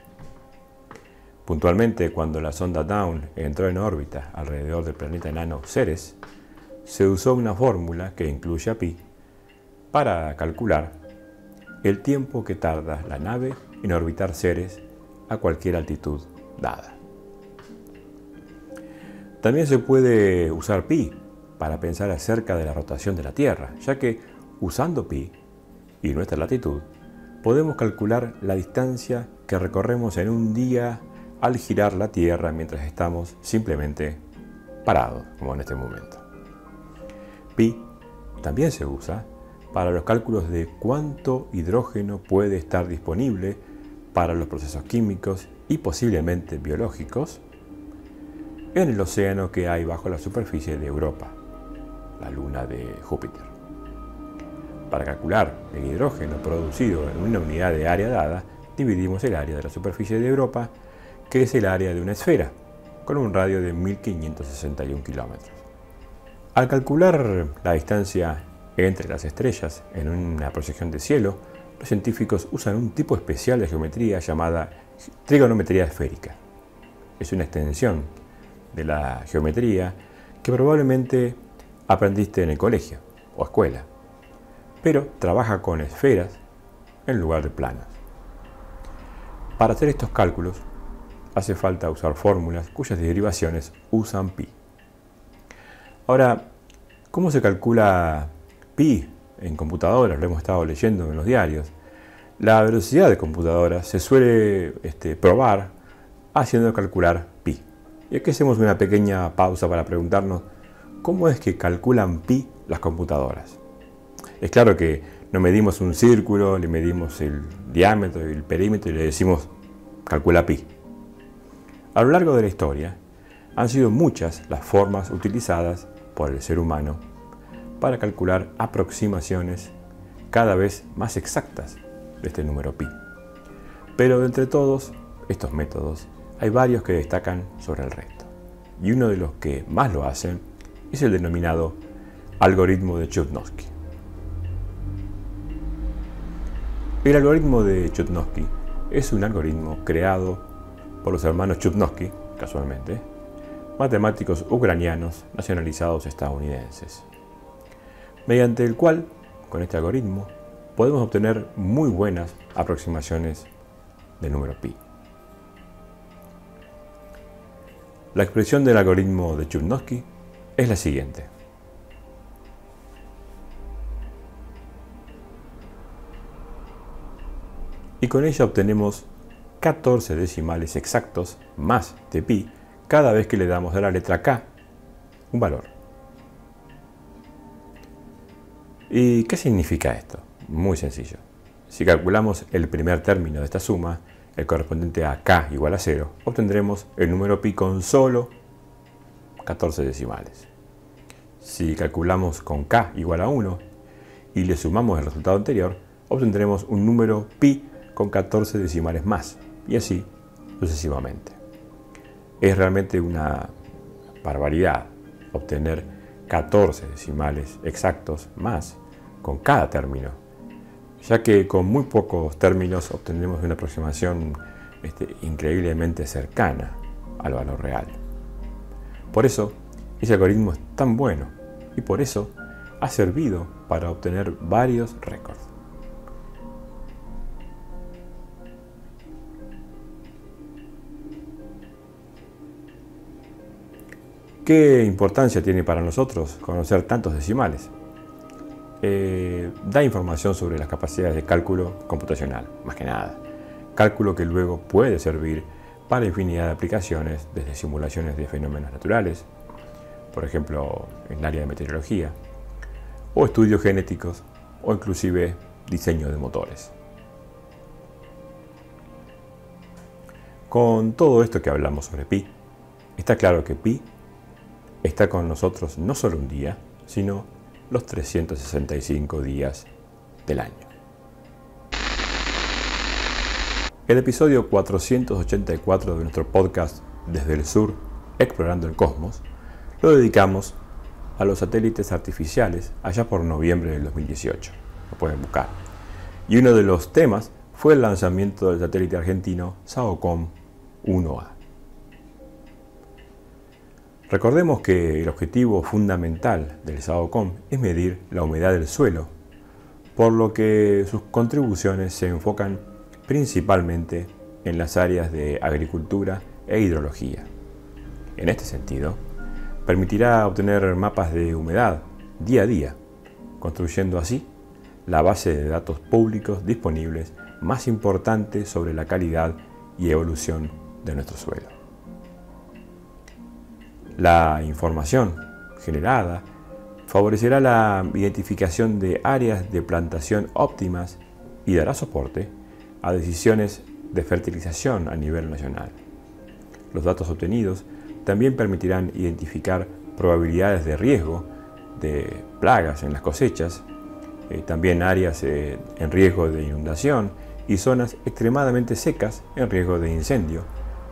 Puntualmente, cuando la sonda Dawn entró en órbita alrededor del planeta enano Ceres, se usó una fórmula que incluye a pi para calcular el tiempo que tarda la nave en orbitar Ceres a cualquier altitud dada. También se puede usar pi para pensar acerca de la rotación de la Tierra, ya que usando pi y nuestra latitud podemos calcular la distancia que recorremos en un día al girar la Tierra mientras estamos simplemente parados, como en este momento. Pi también se usa para los cálculos de cuánto hidrógeno puede estar disponible para los procesos químicos y posiblemente biológicos en el océano que hay bajo la superficie de Europa, la luna de Júpiter. Para calcular el hidrógeno producido en una unidad de área dada, dividimos el área de la superficie de Europa, que es el área de una esfera, con un radio de 1561 kilómetros. Al calcular la distancia entre las estrellas en una proyección de cielo, los científicos usan un tipo especial de geometría llamada trigonometría esférica. Es una extensión de la geometría que probablemente aprendiste en el colegio o escuela, pero trabaja con esferas en lugar de planas. Para hacer estos cálculos hace falta usar fórmulas cuyas derivaciones usan pi. Ahora, ¿cómo se calcula pi en computadoras? Lo hemos estado leyendo en los diarios. La velocidad de computadora se suele probar haciendo calcular pi. Y aquí hacemos una pequeña pausa para preguntarnos ¿cómo es que calculan pi las computadoras? Es claro que no medimos un círculo, le medimos el diámetro y el perímetro y le decimos calcula pi. A lo largo de la historia han sido muchas las formas utilizadas por el ser humano para calcular aproximaciones cada vez más exactas de este número pi. Pero de entre todos estos métodos hay varios que destacan sobre el resto. Y uno de los que más lo hacen es el denominado algoritmo de Chudnovsky. El algoritmo de Chudnovsky es un algoritmo creado por los hermanos Chudnovsky, casualmente, matemáticos ucranianos nacionalizados estadounidenses, mediante el cual, con este algoritmo, podemos obtener muy buenas aproximaciones del número pi. La expresión del algoritmo de Chudnovsky es la siguiente. Y con ella obtenemos 14 decimales exactos más de pi cada vez que le damos a la letra k un valor. ¿Y qué significa esto? Muy sencillo. Si calculamos el primer término de esta suma, el correspondiente a k igual a 0, obtendremos el número pi con solo 14 decimales. Si calculamos con k igual a 1 y le sumamos el resultado anterior, obtendremos un número pi con 14 decimales más, y así sucesivamente. Es realmente una barbaridad obtener 14 decimales exactos más con cada término, ya que con muy pocos términos obtendremos una aproximación increíblemente cercana al valor real. Por eso, ese algoritmo es tan bueno y por eso ha servido para obtener varios récords. ¿Qué importancia tiene para nosotros conocer tantos decimales? Da información sobre las capacidades de cálculo computacional, más que nada. Cálculo que luego puede servir para infinidad de aplicaciones, desde simulaciones de fenómenos naturales, por ejemplo en el área de meteorología, o estudios genéticos, o inclusive diseño de motores. Con todo esto que hablamos sobre pi, está claro que pi está con nosotros no solo un día, sino los 365 días del año. El episodio 484 de nuestro podcast Desde el Sur, Explorando el Cosmos, lo dedicamos a los satélites artificiales allá por noviembre del 2018. Lo pueden buscar. Y uno de los temas fue el lanzamiento del satélite argentino SAOCOM 1A. Recordemos que el objetivo fundamental del SAOCOM es medir la humedad del suelo, por lo que sus contribuciones se enfocan principalmente en las áreas de agricultura e hidrología. En este sentido, permitirá obtener mapas de humedad día a día, construyendo así la base de datos públicos disponibles más importante sobre la calidad y evolución de nuestro suelo. La información generada favorecerá la identificación de áreas de plantación óptimas y dará soporte a decisiones de fertilización a nivel nacional. Los datos obtenidos también permitirán identificar probabilidades de riesgo de plagas en las cosechas, también áreas en riesgo de inundación y zonas extremadamente secas en riesgo de incendio,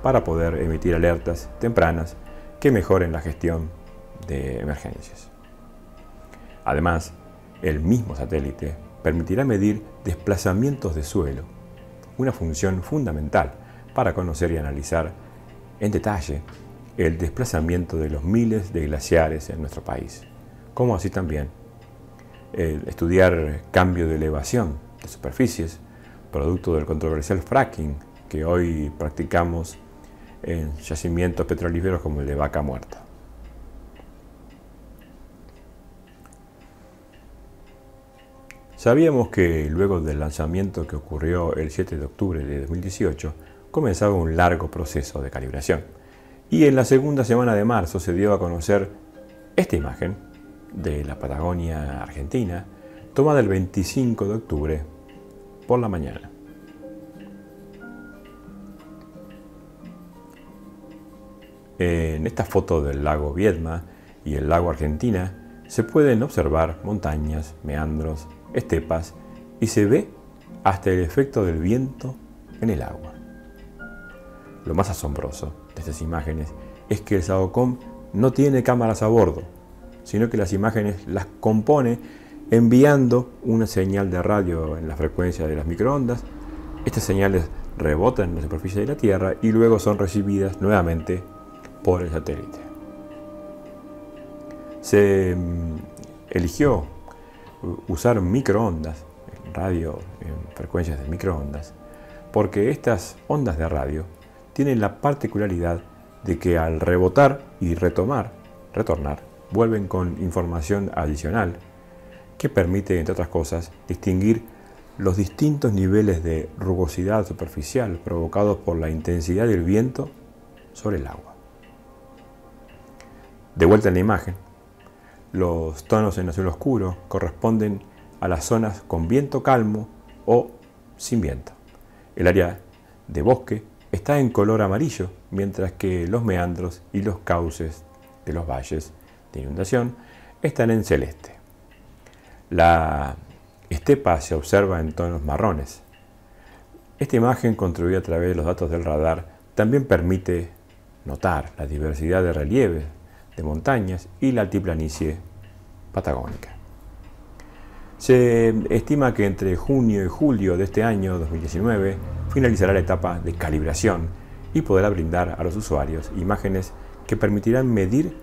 para poder emitir alertas tempranas que mejoren la gestión de emergencias. Además, el mismo satélite permitirá medir desplazamientos de suelo, una función fundamental para conocer y analizar en detalle el desplazamiento de los miles de glaciares en nuestro país, como así también estudiar cambio de elevación de superficies producto del controversial fracking que hoy practicamos en yacimientos petrolíferos como el de Vaca Muerta. Sabíamos que luego del lanzamiento que ocurrió el 7 de octubre de 2018, comenzaba un largo proceso de calibración. Y en la segunda semana de marzo se dio a conocer esta imagen de la Patagonia Argentina, tomada el 25 de octubre por la mañana. En esta foto del lago Viedma y el lago Argentina se pueden observar montañas, meandros, estepas y se ve hasta el efecto del viento en el agua. Lo más asombroso de estas imágenes es que el SAOCOM no tiene cámaras a bordo, sino que las imágenes las compone enviando una señal de radio en la frecuencia de las microondas. Estas señales rebotan en la superficie de la Tierra y luego son recibidas nuevamente por el satélite. Se eligió usar microondas, radio en frecuencias de microondas, porque estas ondas de radio tienen la particularidad de que al rebotar y retornar, vuelven con información adicional que permite, entre otras cosas, distinguir los distintos niveles de rugosidad superficial provocados por la intensidad del viento sobre el agua. De vuelta en la imagen, los tonos en azul oscuro corresponden a las zonas con viento calmo o sin viento. El área de bosque está en color amarillo, mientras que los meandros y los cauces de los valles de inundación están en celeste. La estepa se observa en tonos marrones. Esta imagen, construida a través de los datos del radar, también permite notar la diversidad de relieves de montañas y la altiplanicie patagónica. Se estima que entre junio y julio de este año 2019 finalizará la etapa de calibración y podrá brindar a los usuarios imágenes que permitirán medir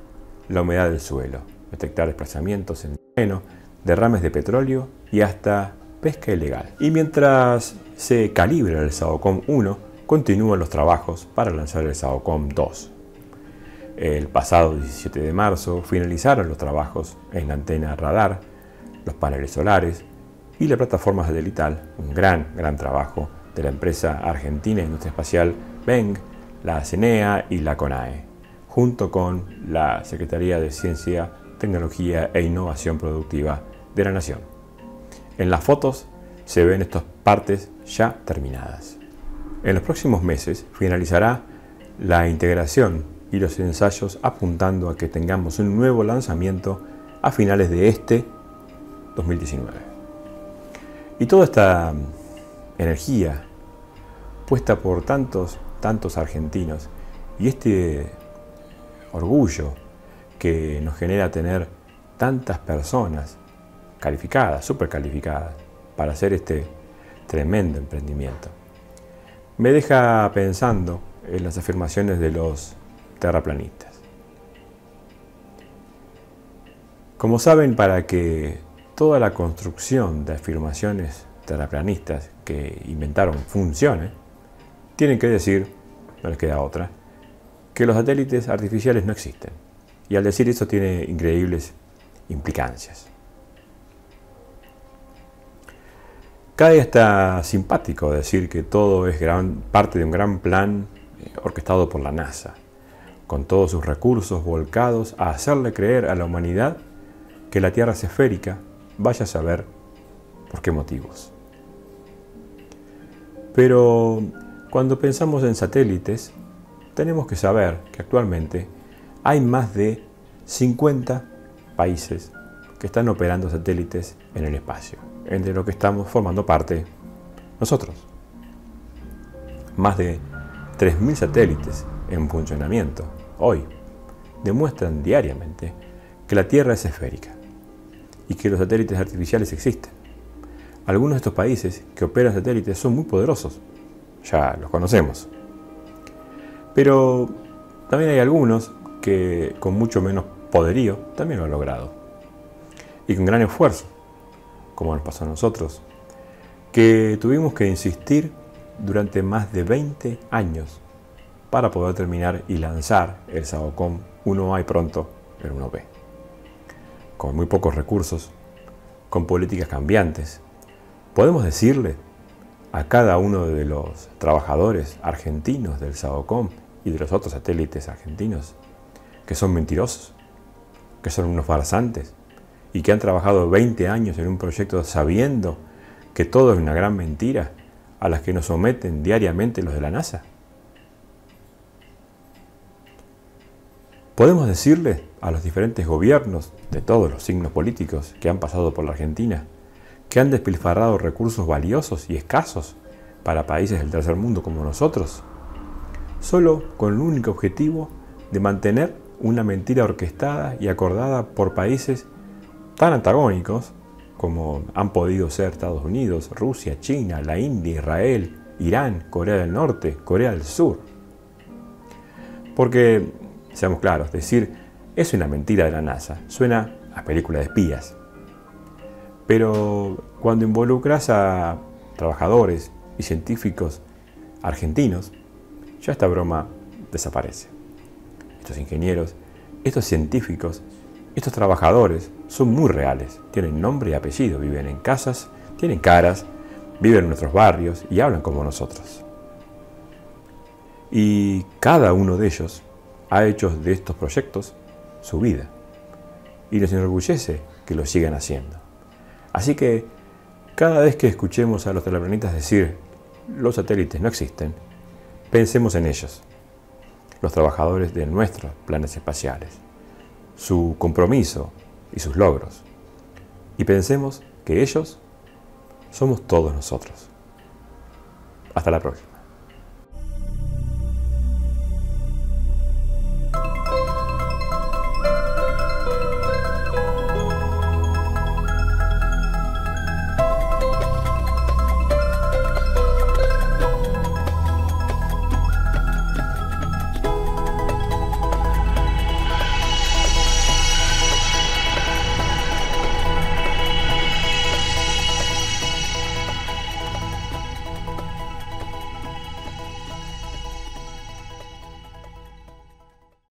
la humedad del suelo, detectar desplazamientos en el terreno, derrames de petróleo y hasta pesca ilegal. Y mientras se calibra el SAOCOM 1, continúan los trabajos para lanzar el SAOCOM 2. El pasado 17 de marzo finalizaron los trabajos en la antena radar, los paneles solares y la plataforma satelital, un gran trabajo de la empresa argentina de industria espacial BENG, la CENEA y la CONAE, junto con la Secretaría de Ciencia, Tecnología e Innovación Productiva de la Nación. En las fotos se ven estas partes ya terminadas. En los próximos meses finalizará la integración y los ensayos apuntando a que tengamos un nuevo lanzamiento a finales de este 2019. Y toda esta energía puesta por tantos argentinos y este orgullo que nos genera tener tantas personas calificadas, súper calificadas, para hacer este tremendo emprendimiento, me deja pensando en las afirmaciones de los terraplanistas. Como saben, para que toda la construcción de afirmaciones terraplanistas que inventaron funcione, tienen que decir, no les queda otra, que los satélites artificiales no existen. Y al decir eso tiene increíbles implicancias. Cae hasta simpático decir que todo es parte de un gran plan orquestado por la NASA, con todos sus recursos volcados a hacerle creer a la humanidad que la Tierra es esférica, vaya a saber por qué motivos. Pero cuando pensamos en satélites, tenemos que saber que actualmente hay más de 50 países que están operando satélites en el espacio, entre los que estamos formando parte nosotros. Más de 3.000 satélites en funcionamiento hoy demuestran diariamente que la Tierra es esférica y que los satélites artificiales existen. Algunos de estos países que operan satélites son muy poderosos, ya los conocemos. Pero también hay algunos que con mucho menos poderío también lo han logrado. Y con gran esfuerzo, como nos pasó a nosotros, que tuvimos que insistir durante más de 20 años para poder terminar y lanzar el SAOCOM 1A y pronto el 1B. Con muy pocos recursos, con políticas cambiantes, podemos decirle a cada uno de los trabajadores argentinos del SAOCOM y de los otros satélites argentinos que son mentirosos, que son unos farsantes y que han trabajado 20 años en un proyecto sabiendo que todo es una gran mentira a las que nos someten diariamente los de la NASA. Podemos decirle a los diferentes gobiernos de todos los signos políticos que han pasado por la Argentina, que han despilfarrado recursos valiosos y escasos para países del tercer mundo como nosotros, solo con el único objetivo de mantener una mentira orquestada y acordada por países tan antagónicos como han podido ser Estados Unidos, Rusia, China, la India, Israel, Irán, Corea del Norte, Corea del Sur. Porque, seamos claros, decir es una mentira de la NASA suena a película de espías. Pero cuando involucras a trabajadores y científicos argentinos, ya esta broma desaparece. Estos ingenieros, estos científicos, estos trabajadores son muy reales, tienen nombre y apellido, viven en casas, tienen caras, viven en nuestros barrios y hablan como nosotros. Y cada uno de ellos ha hecho de estos proyectos su vida y les enorgullece que lo sigan haciendo. Así que cada vez que escuchemos a los terraplanistas decir los satélites no existen, pensemos en ellos, los trabajadores de nuestros planes espaciales, su compromiso y sus logros. Y pensemos que ellos somos todos nosotros. Hasta la próxima.